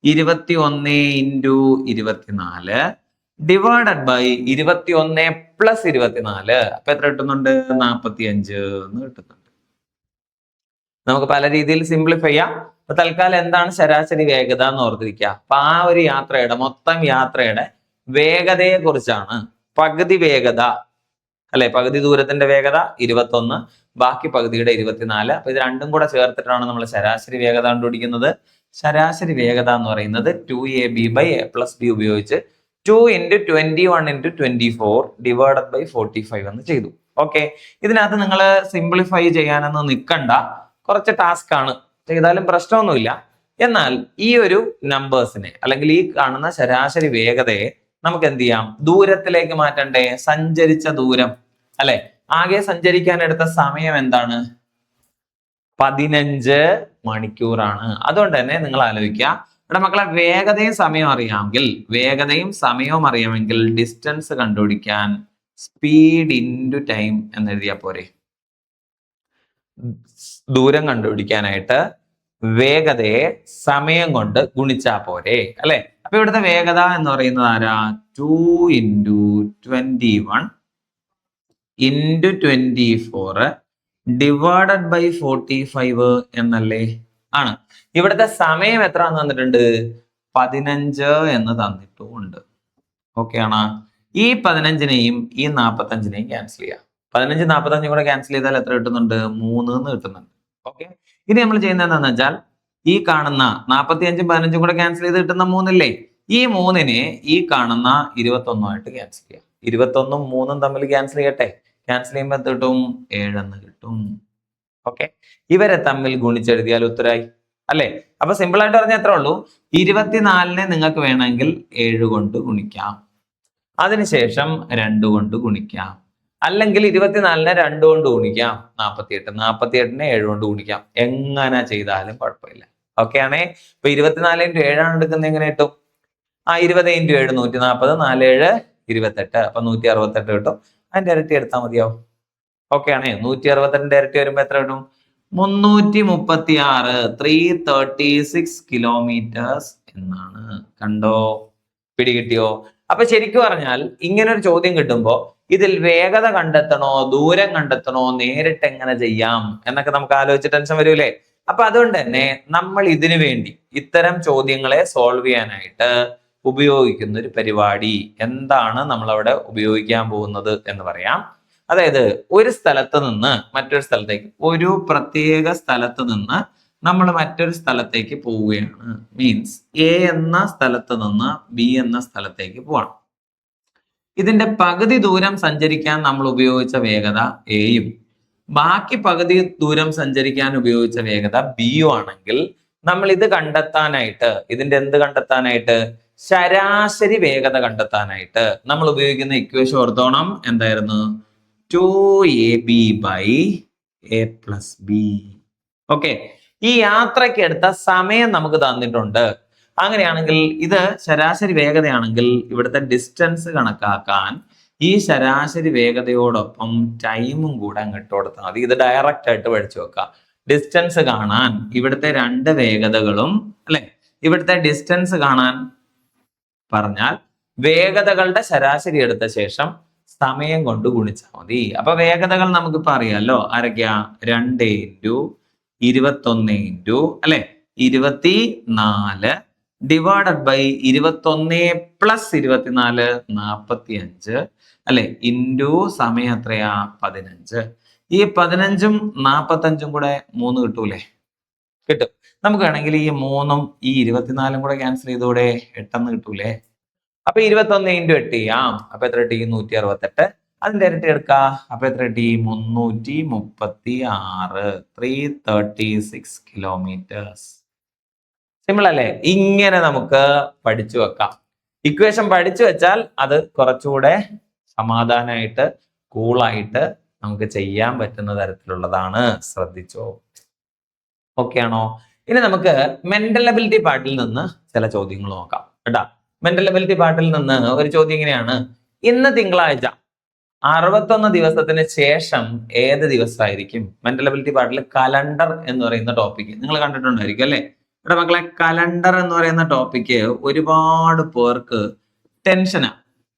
21 × 24 ഡിവൈഡഡ് ബൈ 21 + 24. അപ്പൊ എത്ര കിട്ടുന്നുണ്ട്? 45 എന്ന് കിട്ടുന്നുണ്ട്. നമുക്ക് പല രീതിയിൽ സിംപ്ലിഫൈ ചെയ്യാം. അപ്പൊ തൽക്കാലം എന്താണ് ശരാശരി വേഗത എന്ന് ഓർത്തിരിക്കുക. അപ്പൊ ആ ഒരു യാത്രയുടെ മൊത്തം യാത്രയുടെ വേഗതയെ കുറിച്ചാണ്. പകുതി വേഗത അല്ലെ, പകുതി ദൂരത്തിന്റെ വേഗത 21, ബാക്കി പകുതിയുടെ 24. അപ്പൊ ഇത് രണ്ടും കൂടെ ചേർത്തിട്ടാണ് നമ്മൾ ശരാശരി വേഗത കണ്ടുപിടിക്കുന്നത്. ശരാശരി വേഗത എന്ന് പറയുന്നത് 2AB/A+B ഉപയോഗിച്ച് 2 × 21 × 24 ഡിവൈഡഡ് ബൈ 45 എന്ന് ചെയ്തു. ഓക്കെ, ഇതിനകത്ത് നിങ്ങൾ സിംപ്ലിഫൈ ചെയ്യാനൊന്നും നിൽക്കണ്ട, കുറച്ച് ടാസ്ക് ആണ്, ചെയ്താലും പ്രശ്നമൊന്നുമില്ല. എന്നാൽ ഈ ഒരു നമ്പേഴ്സിനെ അല്ലെങ്കിൽ ഈ കാണുന്ന ശരാശരി വേഗതയെ നമുക്ക് എന്ത് ചെയ്യാം? ദൂരത്തിലേക്ക് മാറ്റണ്ടേ? സഞ്ചരിച്ച ദൂരം അല്ലെ, ആകെ സഞ്ചരിക്കാൻ എടുത്ത സമയം എന്താണ്? 15 മണിക്കൂറാണ്. അതുകൊണ്ട് തന്നെ നിങ്ങൾ ആലോചിക്കുക, ഇവിടെ മക്കളെ വേഗതയും സമയവും അറിയാമെങ്കിൽ ഡിസ്റ്റൻസ് കണ്ടുപിടിക്കാൻ സ്പീഡ് ഇൻറ്റു ടൈം എന്ന് എഴുതിയാൽ പോരെ. ദൂരം കണ്ടുപിടിക്കാനായിട്ട് വേഗതയെ സമയം കൊണ്ട് ഗുണിച്ചാ പോരെ അല്ലെ. അപ്പൊ ഇവിടുത്തെ വേഗത എന്ന് പറയുന്നത് ആരാ? 2 × 21 × 24 ഡിവൈഡഡ് ബൈ 45 എന്നല്ലേ ആണ്. ഇവിടുത്തെ സമയം എത്ര എന്ന് തന്നിട്ടുണ്ട്? 15 എന്ന് തന്നിട്ടുമുണ്ട്. ഓക്കെ ആണോ? ഈ 15നെയും ഈ 45നെയും ക്യാൻസൽ ചെയ്യാം. 15 45 കൂടെ ക്യാൻസൽ ചെയ്താൽ എത്ര കിട്ടുന്നുണ്ട്? 3 എന്ന് കിട്ടുന്നുണ്ട്. ഓക്കെ, ഇനി നമ്മൾ ചെയ്യുന്നത് എന്താണെന്ന് വെച്ചാൽ ഈ കാണുന്ന 45ഉം 15ഉം കൂടെ ക്യാൻസൽ ചെയ്ത് കിട്ടുന്ന 3 ഇല്ലേ, ഈ 3നെ ഈ കാണുന്ന 21ആയിട്ട് ക്യാൻസൽ ചെയ്യാം. 21ഉം 3ഉം തമ്മിൽ ക്യാൻസൽ ചെയ്യട്ടെ. ക്യാൻസൽ ചെയ്യുമ്പോൾ എന്ത് കിട്ടും? 7 എന്ന് കിട്ടും. ഓക്കെ, ഇവരെ തമ്മിൽ ഗുണിച്ചെഴുതിയാൽ ഉത്തരായി അല്ലെ. അപ്പൊ സിമ്പിൾ ആയിട്ട് പറഞ്ഞാൽ എത്ര ഉള്ളൂ? 24നെ നിങ്ങൾക്ക് വേണമെങ്കിൽ 7 കൊണ്ട് ഗുണിക്കാം, അതിനുശേഷം 2 കൊണ്ട് ഗുണിക്കാം, അല്ലെങ്കിൽ 24നെ 2 കൊണ്ട് ഗുണിക്കാം 48, 48നെ 7 കൊണ്ട് ഗുണിക്കാം. എങ്ങനെ ചെയ്താലും കുഴപ്പമില്ല. ഓക്കെ ആണേ. ഇപ്പൊ 24 × 7 ആണ് എടുക്കുന്നത്, എങ്ങനെ കിട്ടും? 20 × 7 140, 4 7 28, അപ്പൊ 168 കിട്ടും. അതിന്റെ ഇരട്ടി എടുത്താൽ മതിയാവും. ഓക്കെ ആണേ. 168ന്റെ ഇരട്ടി വരുമ്പോ എത്ര കിട്ടും? 336, 336 കിലോമീറ്റേഴ്സ് എന്നാണ്. കണ്ടോ? പിടികിട്ടിയോ? അപ്പൊ ശരിക്കും പറഞ്ഞാൽ ഇങ്ങനെ ഒരു ചോദ്യം കിട്ടുമ്പോ ഇതിൽ വേഗത കണ്ടെത്തണോ, ദൂരം കണ്ടെത്തണോ, നേരിട്ട് എങ്ങനെ ചെയ്യാം എന്നൊക്കെ നമുക്ക് ആലോചിച്ച് ടെൻഷൻ വരൂലേ? അപ്പൊ അതുകൊണ്ട് തന്നെ നമ്മൾ ഇതിനു വേണ്ടി ഇത്തരം ചോദ്യങ്ങളെ സോൾവ് ചെയ്യാനായിട്ട് ഉപയോഗിക്കുന്ന ഒരു പരിപാടി എന്താണ് നമ്മൾ അവിടെ ഉപയോഗിക്കാൻ പോകുന്നത് എന്ന് പറയാം. അതായത് ഒരു സ്ഥലത്ത് നിന്ന് മറ്റൊരു സ്ഥലത്തേക്ക്, ഒരു പ്രത്യേക സ്ഥലത്ത് നിന്ന് നമ്മൾ മറ്റൊരു സ്ഥലത്തേക്ക് പോവുകയാണ്. മീൻസ് എ എന്ന സ്ഥലത്ത് നിന്ന് ബി എന്ന സ്ഥലത്തേക്ക് പോവാണ്. ഇതിന്റെ പകുതി ദൂരം സഞ്ചരിക്കാൻ നമ്മൾ ഉപയോഗിച്ച വേഗത എയും ബാക്കി പകുതി ദൂരം സഞ്ചരിക്കാൻ ഉപയോഗിച്ച വേഗത ബിയും ആണെങ്കിൽ നമ്മൾ ഇത് കണ്ടെത്താനായിട്ട്, ഇതിന്റെ എന്ത് കണ്ടെത്താനായിട്ട്? ശരാശരി വേഗത കണ്ടെത്താനായിട്ട് നമ്മൾ ഉപയോഗിക്കുന്ന ഇക്വേഷൻ ഓർത്തോണം. എന്തായിരുന്നു? 2ab / a + b. ഓക്കെ. ഈ യാത്രയ്ക്ക് എടുത്ത സമയം നമുക്ക് തന്നിട്ടുണ്ട്. അങ്ങനെയാണെങ്കിൽ ഇത് ശരാശരി വേഗതയാണെങ്കിൽ ഇവിടുത്തെ ഡിസ്റ്റൻസ് കണക്കാക്കാൻ ഈ ശരാശരി വേഗതയോടൊപ്പം ടൈമും കൂടെ അങ്ങോട്ട് കൊടുത്താൽ മതി. ഇത് ഡയറക്റ്റ് ആയിട്ട് പഠിച്ചു വെക്കാം. ഡിസ്റ്റൻസ് കാണാൻ ഇവിടുത്തെ രണ്ട് വേഗതകളും, അല്ലെ, ഇവിടുത്തെ ഡിസ്റ്റൻസ് കാണാൻ പറഞ്ഞാൽ വേഗതകളുടെ ശരാശരി എടുത്ത ശേഷം സമയം കൊണ്ട് ഗുണിച്ചാൽ മതി. അപ്പൊ വേഗതകൾ നമുക്കിപ്പോ അറിയാലോ. ആരൊക്കെയാ? 2 × 21 അല്ലെ 24 ഡിവൈഡഡ് ബൈ 21 + 24 45 അല്ലെ ഇൻറ്റു സമയം എത്രയാ? 15. ഈ 15ഉം 45ഉം കൂടെ 3 കിട്ടൂലേ? കിട്ടും. നമുക്ക് വേണമെങ്കിൽ ഈ 3ഉം ഈ 24ഉം കൂടെ ക്യാൻസൽ ചെയ്തൂടെ? 8 കിട്ടൂലേ? അപ്പൊ 21 × 8 ചെയ്യാം. അപ്പൊ എത്ര കിട്ടി? 168. അതിന്റെ ഇരട്ടി എടുക്ക. അപ്പൊ എത്ര കിട്ടി? 336, 336 കിലോമീറ്റേഴ്സ്. സിമ്പിൾ അല്ലേ? ഇങ്ങനെ നമുക്ക് പഠിച്ചു വെക്കാം. ഇക്വേഷൻ പഠിച്ചു വെച്ചാൽ അത് കുറച്ചുകൂടെ സമാധാനമായിട്ട് കൂളായിട്ട് നമുക്ക് ചെയ്യാൻ പറ്റുന്ന തരത്തിലുള്ളതാണ്. ശ്രദ്ധിച്ചോ? ഓക്കെ ആണോ? ഇനി നമുക്ക് മെന്റൽ എബിലിറ്റി പാർട്ടിൽ നിന്ന് ചില ചോദ്യങ്ങൾ നോക്കാം കേട്ടാ. മെന്റൽ എബിലിറ്റി പാർട്ടിൽ നിന്ന് ഒരു ചോദ്യം ഇങ്ങനെയാണ്: ഇന്ന് തിങ്കളാഴ്ച 61 ദിവസത്തിന് ശേഷം ഏത് ദിവസമായിരിക്കും? മെന്റൽ എബിലിറ്റി പാർട്ടിൽ കലണ്ടർ എന്ന് പറയുന്ന ടോപ്പിക് നിങ്ങൾ കണ്ടിട്ടുണ്ടായിരിക്കും അല്ലെ? ഇവിടെ മക്കളെ, കലണ്ടർ എന്ന് പറയുന്ന ടോപ്പിക്ക് ഒരുപാട് പേർക്ക് ടെൻഷനാ.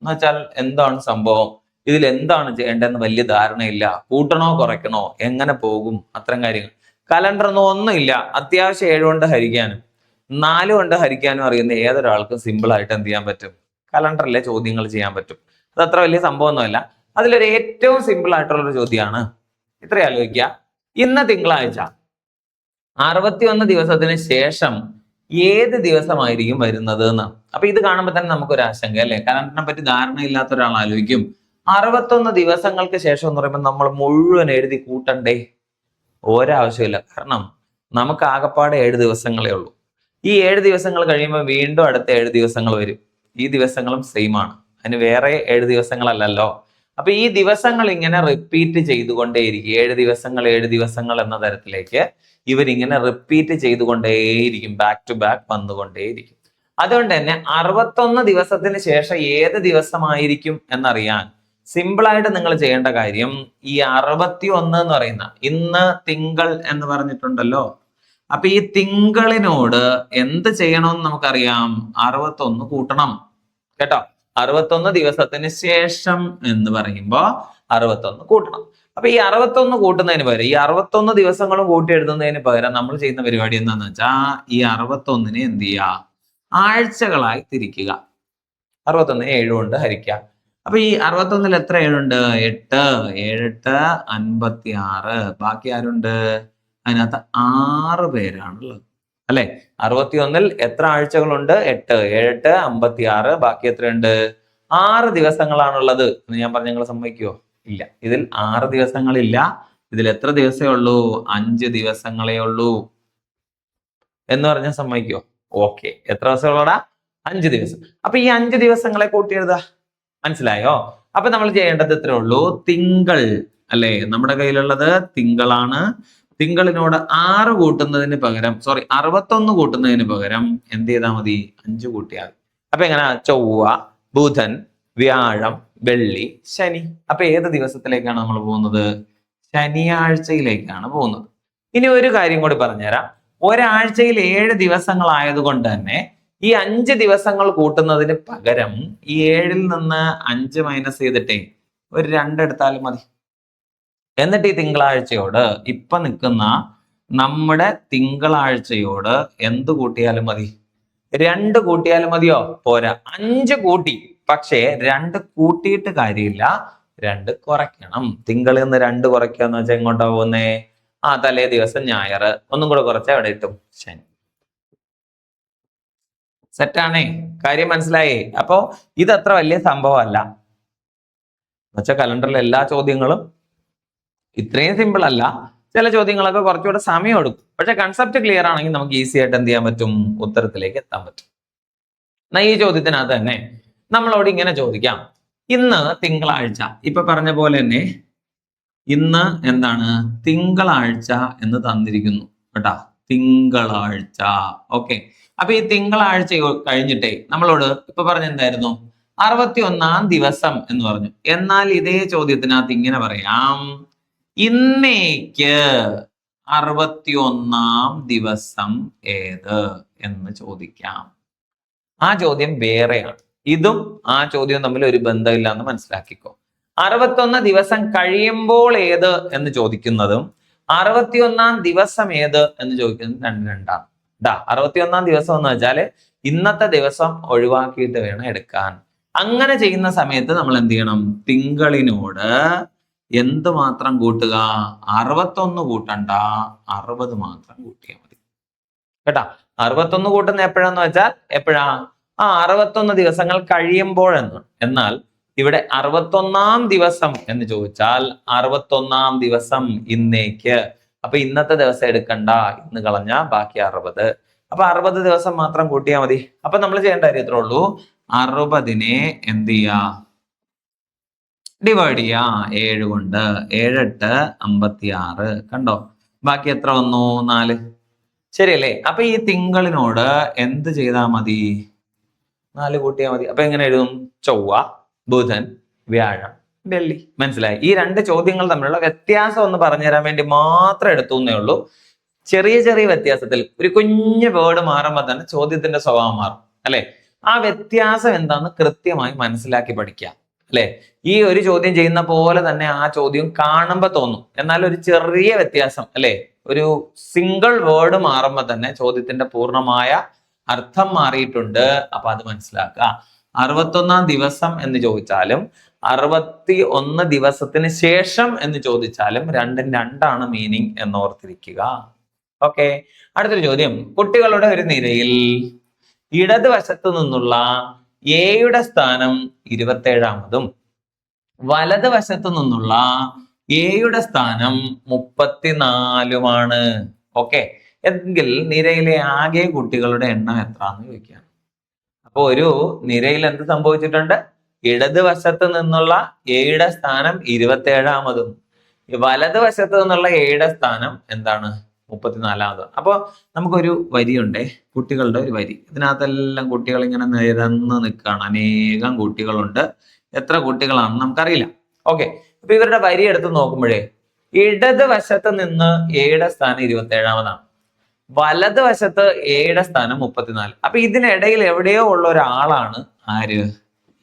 എന്ന് വെച്ചാൽ എന്താണ് സംഭവം, ഇതിൽ എന്താണ് ചെയ്യേണ്ടതെന്ന് വലിയ ധാരണയില്ല. കൂട്ടണോ കുറയ്ക്കണോ, എങ്ങനെ പോകും, അത്തരം കാര്യങ്ങൾ. കലണ്ടർ ഒന്നുമില്ല. അത്യാവശ്യം 7 കൊണ്ട് ഹരിക്കാനും 4 കൊണ്ട് ഹരിക്കാനും അറിയുന്ന ഏതൊരാൾക്കും സിമ്പിൾ ആയിട്ട് എന്ത് ചെയ്യാൻ പറ്റും? കലണ്ടറിലെ ചോദ്യങ്ങൾ ചെയ്യാൻ പറ്റും. അത് അത്ര വലിയ സംഭവമൊന്നുമല്ല. അതിലൊരു ഏറ്റവും സിമ്പിൾ ആയിട്ടുള്ള ഒരു ചോദ്യമാണ്. ഇത്ര ആലോചിക്കുക: ഇന്ന് തിങ്കളാഴ്ച 61 ദിവസത്തിന് ശേഷം ഏത് ദിവസമായിരിക്കും വരുന്നത് എന്ന്. അപ്പൊ ഇത് കാണുമ്പോൾ തന്നെ നമുക്കൊരു ആശങ്ക അല്ലെ? കലണ്ടറിനെ പറ്റി ധാരണയില്ലാത്ത ഒരാൾ ആലോചിക്കും 61 ദിവസങ്ങൾക്ക് ശേഷം എന്ന് പറയുമ്പോൾ നമ്മൾ മുഴുവൻ എഴുതി കൂട്ടണ്ടേ? ഒരാവശ്യമില്ല. കാരണം നമുക്ക് ആകപ്പാടെ 7 ദിവസങ്ങളേ ഉള്ളൂ. ഈ 7 ദിവസങ്ങൾ കഴിയുമ്പോൾ വീണ്ടും അടുത്ത 7 ദിവസങ്ങൾ വരും. ഈ ദിവസങ്ങളും സെയിം ആണ്. അതിന് വേറെ 7 ദിവസങ്ങളല്ലല്ലോ. അപ്പൊ ഈ ദിവസങ്ങൾ ഇങ്ങനെ റിപ്പീറ്റ് ചെയ്തുകൊണ്ടേയിരിക്കും. 7 ദിവസങ്ങൾ 7 ദിവസങ്ങൾ എന്ന തരത്തിലേക്ക് ഇവരിങ്ങനെ റിപ്പീറ്റ് ചെയ്തുകൊണ്ടേയിരിക്കും. ബാക്ക് ടു ബാക്ക് വന്നുകൊണ്ടേയിരിക്കും. അതുകൊണ്ട് തന്നെ 61 ദിവസത്തിന് ശേഷം ഏത് ദിവസമായിരിക്കും എന്നറിയാൻ സിമ്പിൾ ആയിട്ട് നിങ്ങൾ ചെയ്യേണ്ട കാര്യം, ഈ 61 എന്ന് പറയുന്ന, ഇന്ന് തിങ്കൾ എന്ന് പറഞ്ഞിട്ടുണ്ടല്ലോ, അപ്പൊ ഈ തിങ്കളിനോട് എന്ത് ചെയ്യണമെന്ന് നമുക്കറിയാം. 61 കൂട്ടണം കേട്ടോ. 61 ദിവസത്തിന് ശേഷം എന്ന് പറയുമ്പോ 61 കൂട്ടണം. അപ്പൊ ഈ 61 കൂട്ടുന്നതിന് പകരം, ഈ 61 ദിവസങ്ങളും കൂട്ടി എഴുതുന്നതിന് പകരം നമ്മൾ ചെയ്യുന്ന പരിപാടി എന്താന്ന് വെച്ചാൽ ഈ 61നെ എന്ത് ചെയ്യുക? ആഴ്ചകളായി തിരിക്കുക. 61 7 കൊണ്ട് ഹരിക്കുക. അപ്പൊ ഈ 61ൽ എത്ര 7 ഉണ്ട്? 8. 7 8 56. ബാക്കി ആരുണ്ട്? അതിനകത്ത് 6 പേരാണുള്ളത് അല്ലെ? 61ൽ എത്ര ആഴ്ചകളുണ്ട്? 8. 7 8 56. ബാക്കി എത്രയുണ്ട്? 6 ദിവസങ്ങളാണുള്ളത് എന്ന് ഞാൻ പറഞ്ഞ നിങ്ങൾ സമ്മതിക്കുവോ? ഇല്ല. ഇതിൽ 6 ദിവസങ്ങളില്ല. ഇതിൽ എത്ര ദിവസമേ ഉള്ളൂ? 5 ദിവസങ്ങളേ ഉള്ളൂ എന്ന് പറഞ്ഞാൽ സമ്മതിക്കുവോ? ഓക്കെ. എത്ര ദിവസമുള്ളടാ? 5 ദിവസം. അപ്പൊ ഈ 5 ദിവസങ്ങളെ കൂട്ടി എഴുതാ. മനസ്സിലായോ? അപ്പൊ നമ്മൾ ചെയ്യേണ്ടത് ഇത്രേ ഉള്ളൂ. തിങ്കൾ അല്ലെ നമ്മുടെ കയ്യിലുള്ളത് തിങ്കളാണ്. തിങ്കളിനോട് 6 കൂട്ടുന്നതിന് പകരം 61 കൂട്ടുന്നതിന് പകരം എന്ത് ചെയ്താൽ മതി? 5 കൂട്ടിയാൽ. അപ്പൊ എങ്ങനെ? ചൊവ്വ, ബുധൻ, വ്യാഴം, വെള്ളി, ശനി. അപ്പൊ ഏത് ദിവസത്തിലേക്കാണ് നമ്മൾ പോകുന്നത്? ശനിയാഴ്ചയിലേക്കാണ് പോകുന്നത്. ഇനി ഒരു കാര്യം കൂടി പറഞ്ഞുതരാം. ഒരാഴ്ചയിൽ 7 ദിവസങ്ങളായതുകൊണ്ട് തന്നെ ഈ 5 ദിവസങ്ങൾ കൂട്ടുന്നതിന് പകരം ഈ 7ൽ നിന്ന് 5 മൈനസ് ചെയ്തിട്ടേ ഒരു 2 എടുത്താലും മതി. എന്നിട്ട് ഈ തിങ്കളാഴ്ചയോട് ഇപ്പൊ നിൽക്കുന്ന നമ്മുടെ തിങ്കളാഴ്ചയോട് എന്ത് കൂട്ടിയാലും മതി? 2 കൂട്ടിയാലും മതിയോ? പോരാ, 5 കൂട്ടി. പക്ഷേ 2 കൂട്ടിയിട്ട് കാര്യമില്ല, 2 കുറയ്ക്കണം. തിങ്കളിൽ നിന്ന് 2 കുറയ്ക്കുക എന്ന് വെച്ചാൽ എങ്ങോട്ടാ പോകുന്നേ? തലേ ദിവസം ഞായർ. ഒന്നും കൂടെ കുറച്ചാൽ എവിടെ കിട്ടും? ശനി. സെറ്റാണേ, കാര്യം മനസ്സിലായേ? അപ്പോ ഇതത്ര വലിയ സംഭവമല്ല. എന്നുവെച്ചാൽ കലണ്ടറിലെ എല്ലാ ചോദ്യങ്ങളും ഇത്രയും സിമ്പിൾ അല്ല. ചില ചോദ്യങ്ങളൊക്കെ കുറച്ചുകൂടെ സമയം എടുക്കും. പക്ഷെ കൺസെപ്റ്റ് ക്ലിയർ ആണെങ്കിൽ നമുക്ക് ഈസി ആയിട്ട് എന്ത് ചെയ്യാൻ പറ്റും? ഉത്തരത്തിലേക്ക് എത്താൻ പറ്റും. എന്നാ ഈ ചോദ്യത്തിനകത്ത് തന്നെ നമ്മളോട് ഇങ്ങനെ ചോദിക്കാം, ഇന്ന് തിങ്കളാഴ്ച. ഇപ്പൊ പറഞ്ഞ പോലെ തന്നെ ഇന്ന് എന്താണ്? തിങ്കളാഴ്ച എന്ന് തന്നിരിക്കുന്നു കേട്ടാ, തിങ്കളാഴ്ച. ഓക്കെ, അപ്പൊ ഈ തിങ്കളാഴ്ച കഴിഞ്ഞിട്ടേ നമ്മളോട് ഇപ്പൊ പറഞ്ഞെന്തായിരുന്നു? 61 ദിവസം എന്ന് പറഞ്ഞു. എന്നാൽ ഇതേ ചോദ്യത്തിനകത്ത് ഇങ്ങനെ പറയാം, ഇന്നേക്ക് 61 ദിവസം ഏത് എന്ന് ചോദിക്കാം. ആ ചോദ്യം വേറെയാണ്. ഇതും ആ ചോദ്യവും തമ്മിൽ ഒരു ബന്ധമില്ല എന്ന് മനസ്സിലാക്കിക്കോ. 61 ദിവസം കഴിയുമ്പോൾ ഏത് എന്ന് ചോദിക്കുന്നതും 61 ദിവസം ഏത് എന്ന് ചോദിക്കുന്നതും രണ്ടാണ്. 61 ദിവസം എന്ന് വെച്ചാല് ഇന്നത്തെ ദിവസം ഒഴിവാക്കിയിട്ട് വേണം എടുക്കാൻ. അങ്ങനെ ചെയ്യുന്ന സമയത്ത് നമ്മൾ എന്ത് ചെയ്യണം? തിങ്കളിനോട് എന്ത് മാത്രം കൂട്ടുക? 61 കൂട്ടണ്ട, 60 മാത്രം കൂട്ടിയാൽ മതി കേട്ടാ. 61 കൂട്ടുന്ന എപ്പോഴാന്ന് വെച്ചാൽ എപ്പോഴാ? 61 ദിവസങ്ങൾ കഴിയുമ്പോഴെന്ന്. എന്നാൽ ഇവിടെ 61 ദിവസം എന്ന് ചോദിച്ചാൽ 61 ദിവസം ഇന്നേക്ക്. അപ്പൊ ഇന്നത്തെ ദിവസം എടുക്കണ്ട, ഇന്ന് കളഞ്ഞ ബാക്കി 60. അപ്പൊ 60 ദിവസം മാത്രം കൂട്ടിയാൽ മതി. അപ്പൊ നമ്മൾ ചെയ്യേണ്ട കാര്യം ഇത്രേ ഉള്ളൂ. 60നെ എന്ത് ചെയ്യാ? ഡിവൈഡ് ചെയ്യാ 7 കൊണ്ട്. 7 8 56. കണ്ടോ? ബാക്കി എത്ര വന്നു? 4. ശരിയല്ലേ? അപ്പൊ ഈ തിങ്കളിനോട് എന്ത് ചെയ്താൽ മതി? 4 കൂട്ടിയാൽ മതി. അപ്പൊ എങ്ങനെ എഴുതും? ചൊവ്വ, ബുധൻ, വ്യാഴം, വെള്ളി. മനസ്സിലായി? ഈ 2 ചോദ്യങ്ങൾ തമ്മിലുള്ള വ്യത്യാസം ഒന്ന് പറഞ്ഞു തരാൻ വേണ്ടി മാത്രം എടുത്തു എന്നേ ഉള്ളൂ. ചെറിയ ചെറിയ വ്യത്യാസത്തിൽ ഒരു കുഞ്ഞു വേർഡ് മാറുമ്പോൾ തന്നെ ചോദ്യത്തിന്റെ സ്വഭാവം മാറും അല്ലെ? ആ വ്യത്യാസം എന്താന്ന് കൃത്യമായി മനസ്സിലാക്കി പഠിക്കുക അല്ലെ? ഈ ഒരു ചോദ്യം ചെയ്യുന്ന പോലെ തന്നെ ആ ചോദ്യം കാണുമ്പോൾ തോന്നും, എന്നാൽ ഒരു ചെറിയ വ്യത്യാസം അല്ലെ? ഒരു സിംഗിൾ വേർഡ് മാറുമ്പോൾ തന്നെ ചോദ്യത്തിന്റെ പൂർണ്ണമായ അർത്ഥം മാറിയിട്ടുണ്ട്. അപ്പൊ അത് മനസ്സിലാക്കുക. 61 ദിവസം എന്ന് ചോദിച്ചാലും 61 ദിവസത്തിന് ശേഷം എന്ന് ചോദിച്ചാലും രണ്ടും രണ്ടാണ് മീനിങ് എന്നോർത്തിരിക്കുക. ഓക്കെ, അടുത്തൊരു ചോദ്യം. കുട്ടികളുടെ ഒരു നിരയിൽ ഇടതുവശത്ത് നിന്നുള്ള എയുടെ സ്ഥാനം 27-മതും വലതുവശത്ത് നിന്നുള്ള എയുടെ സ്ഥാനം 34-മാണ്. ഓക്കെ, എങ്കിൽ നിരയിലെ ആകെ കുട്ടികളുടെ എണ്ണം എത്രയെന്ന് ചോദിക്കുകയാണ്. അപ്പൊ ഒരു നിരയിൽ എന്ത് സംഭവിച്ചിട്ടുണ്ട്? ഇടതുവശത്ത് നിന്നുള്ള എയുടെ സ്ഥാനം 27-മതും വലതുവശത്ത് നിന്നുള്ള എയുടെ സ്ഥാനം എന്താണ്? 34-മത്. അപ്പൊ നമുക്കൊരു വരിയുണ്ടേ, കുട്ടികളുടെ ഒരു വരി. ഇതിനകത്തെല്ലാം കുട്ടികൾ ഇങ്ങനെ നിരന്ന് നിൽക്കുകയാണ്. അനേകം കുട്ടികളുണ്ട്. എത്ര കുട്ടികളാണെന്ന് നമുക്കറിയില്ല. ഓക്കെ, അപ്പൊ ഇവരുടെ വരി എടുത്ത് നോക്കുമ്പോഴേ ഇടതുവശത്ത് നിന്ന് എയുടെ സ്ഥാനം 27-മതാണ്, വലതുവശത്ത് എയുടെ സ്ഥാനം 34. അപ്പൊ ഇതിനിടയിൽ എവിടെയോ ഉള്ള ഒരാളാണ് ആര്?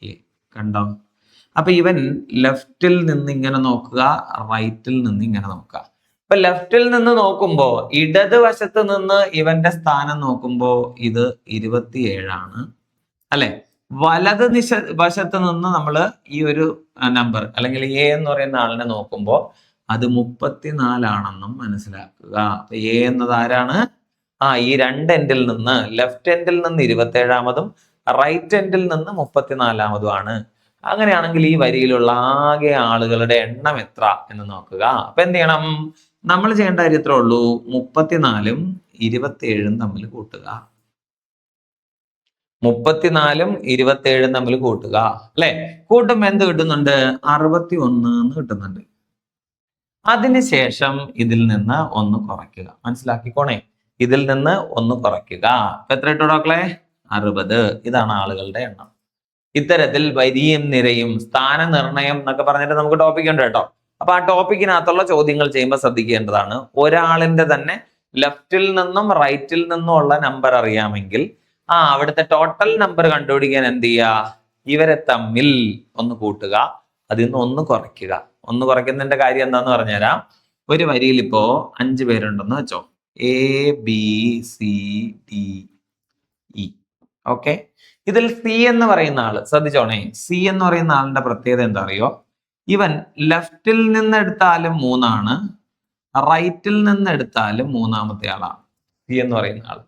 എ. കണ്ടോ? അപ്പൊ ഇവൻ ലെഫ്റ്റിൽ നിന്ന് ഇങ്ങനെ നോക്കുക, റൈറ്റിൽ നിന്ന് ഇങ്ങനെ നോക്കുക. അപ്പൊ ലെഫ്റ്റിൽ നിന്ന് നോക്കുമ്പോ ഇടതുവശത്ത് നിന്ന് ഇവന്റെ സ്ഥാനം നോക്കുമ്പോ ഇത് 27-ആണ് അല്ലെ? വലത് വശത്ത് നിന്ന് നമ്മൾ ഈ ഒരു നമ്പർ അല്ലെങ്കിൽ എ എന്ന് പറയുന്ന ആളിനെ നോക്കുമ്പോ അത് 34-ആണെന്നും മനസ്സിലാക്കുക. അപ്പൊ എ എന്നത് ആരാണ്? ഈ രണ്ട് എൻഡിൽ നിന്ന്, ലെഫ്റ്റ് എൻഡിൽ നിന്ന് 27-മതും റൈറ്റ് എൻഡിൽ നിന്ന് 34-മതുമാണ്. അങ്ങനെയാണെങ്കിൽ ഈ വരിയിലുള്ള ആകെ ആളുകളുടെ എണ്ണം എത്ര എന്ന് നോക്കുക. അപ്പൊ എന്ത് ചെയ്യണം? നമ്മൾ ചെയ്യേണ്ട കാര്യം ഇത്രേ ഉള്ളൂ. 34-ഉം 27-ഉം തമ്മിൽ കൂട്ടുക. 34ഉം 27ഉം തമ്മിൽ കൂട്ടുക അല്ലെ. കൂട്ടുമ്പോ എന്ത് കിട്ടുന്നുണ്ട്? 61 എന്ന് കിട്ടുന്നുണ്ട്. അതിനുശേഷം ഇതിൽ നിന്ന് 1 കുറയ്ക്കുക. മനസ്സിലാക്കിക്കോണേ, ഇതിൽ നിന്ന് 1 കുറയ്ക്കുക. എത്ര ഇട്ടു മക്കളെ? 60. ഇതാണ് ആളുകളുടെ എണ്ണം. ഇത്തരത്തിൽ വരിയും നിരയും സ്ഥാനനിർണയം എന്നൊക്കെ പറഞ്ഞിട്ട് നമുക്ക് ടോപ്പിക് ഉണ്ട് കേട്ടോ. അപ്പൊ ആ ടോപ്പിക്കിനകത്തുള്ള ചോദ്യങ്ങൾ ചെയ്യുമ്പോൾ ശ്രദ്ധിക്കേണ്ടതാണ്, ഒരാളിന്റെ തന്നെ ലെഫ്റ്റിൽ നിന്നും റൈറ്റിൽ നിന്നും ഉള്ള നമ്പർ അറിയാമെങ്കിൽ അവിടുത്തെ ടോട്ടൽ നമ്പർ കണ്ടുപിടിക്കാൻ എന്ത് ചെയ്യുക? ഇവരെ തമ്മിൽ 1 കൂട്ടുക, അതിൽ നിന്ന് 1 കുറയ്ക്കുക. 1 കുറയ്ക്കുന്നതിന്റെ കാര്യം എന്താന്ന് പറഞ്ഞുതരാം. ഒരു വരിയിൽ ഇപ്പോ 5 പേരുണ്ടെന്ന് വെച്ചോ, ABCDE. ഓക്കെ, ഇതിൽ സി എന്ന് പറയുന്ന ആള് ശ്രദ്ധിച്ചോണേ. സി എന്ന് പറയുന്ന ആളിന്റെ പ്രത്യേകത എന്താ അറിയോ? ഇവൻ ലെഫ്റ്റിൽ നിന്ന് എടുത്താലും 3 ആണ്, റൈറ്റിൽ നിന്ന് എടുത്താലും 3ാമത്തെ ആളാണ് സി എന്ന് പറയുന്ന ആൾ.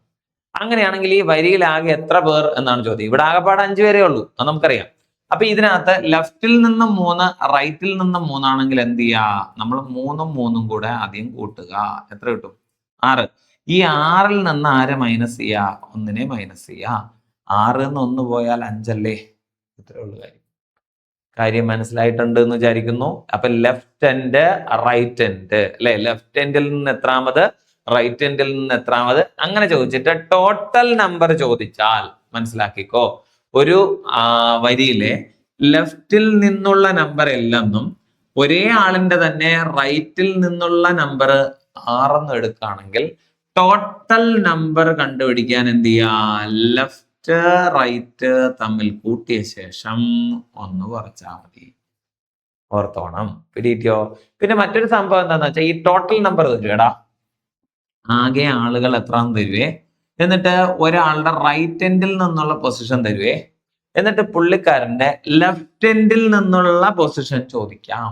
അങ്ങനെയാണെങ്കിൽ ഈ വരിയിൽ ആകെ എത്ര പേർ എന്നാണ് ചോദ്യം. ഇവിടെ ആകെപ്പാടെ 5 പേരേ ഉള്ളൂ, അത് നമുക്കറിയാം. അപ്പൊ ഇതിനകത്ത് ലെഫ്റ്റിൽ നിന്നും 3, റൈറ്റിൽ നിന്നും 3 ആണെങ്കിൽ എന്ത് ചെയ്യാ? നമ്മൾ 3ഉം 3ഉം കൂടെ ആദ്യം കൂട്ടുക. എത്ര കിട്ടും? 6. ഈ 6ൽ നിന്ന് ആരെ മൈനസ് ചെയ്യാ? 1നെ മൈനസ് ചെയ്യാ. 6 നിന്ന് 1 പോയാൽ 5 അല്ലേ? ഇത്രേ ഉള്ളൂ കാര്യം മനസ്സിലായിട്ടുണ്ട് എന്ന് വിചാരിക്കുന്നു. അപ്പൊ ലെഫ്റ്റ് എൻഡ്, റൈറ്റ് എൻഡ് അല്ലെ, ലെഫ്റ്റ് എൻഡിൽ നിന്ന് എത്രാമത്, റൈറ്റ് എൻഡിൽ നിന്ന് എത്രാമത്, അങ്ങനെ ചോദിച്ചിട്ട് ടോട്ടൽ നമ്പർ ചോദിച്ചാൽ മനസ്സിലാക്കിക്കോ, ഒരു വരിയിലെ ലെഫ്റ്റിൽ നിന്നുള്ള നമ്പർ എല്ലെന്നും ഒരേ ആളിന്റെ തന്നെ റൈറ്റിൽ നിന്നുള്ള നമ്പർ 6 എന്ന് എടുക്കുകയാണെങ്കിൽ ടോട്ടൽ നമ്പർ കണ്ടുപിടിക്കാൻ എന്ത് ചെയ്യാ? ലെഫ്റ്റ് റൈറ്റ് തമ്മിൽ കൂട്ടിയ ശേഷം 1 കുറച്ചാൽ മതി. ഓർത്തോണം, പിടിയിട്ടോ. പിന്നെ മറ്റൊരു സംഭവം എന്താന്ന് വെച്ചാൽ ഈ ടോട്ടൽ നമ്പർ തരുവേടാ, ആകെ ആളുകൾ എത്രാന്ന് തരുവേ, എന്നിട്ട് ഒരാളുടെ റൈറ്റ് എൻഡിൽ നിന്നുള്ള പൊസിഷൻ തരുവേ, എന്നിട്ട് പുള്ളിക്കാരന്റെ ലെഫ്റ്റ് എൻഡിൽ നിന്നുള്ള പൊസിഷൻ ചോദിക്കാം.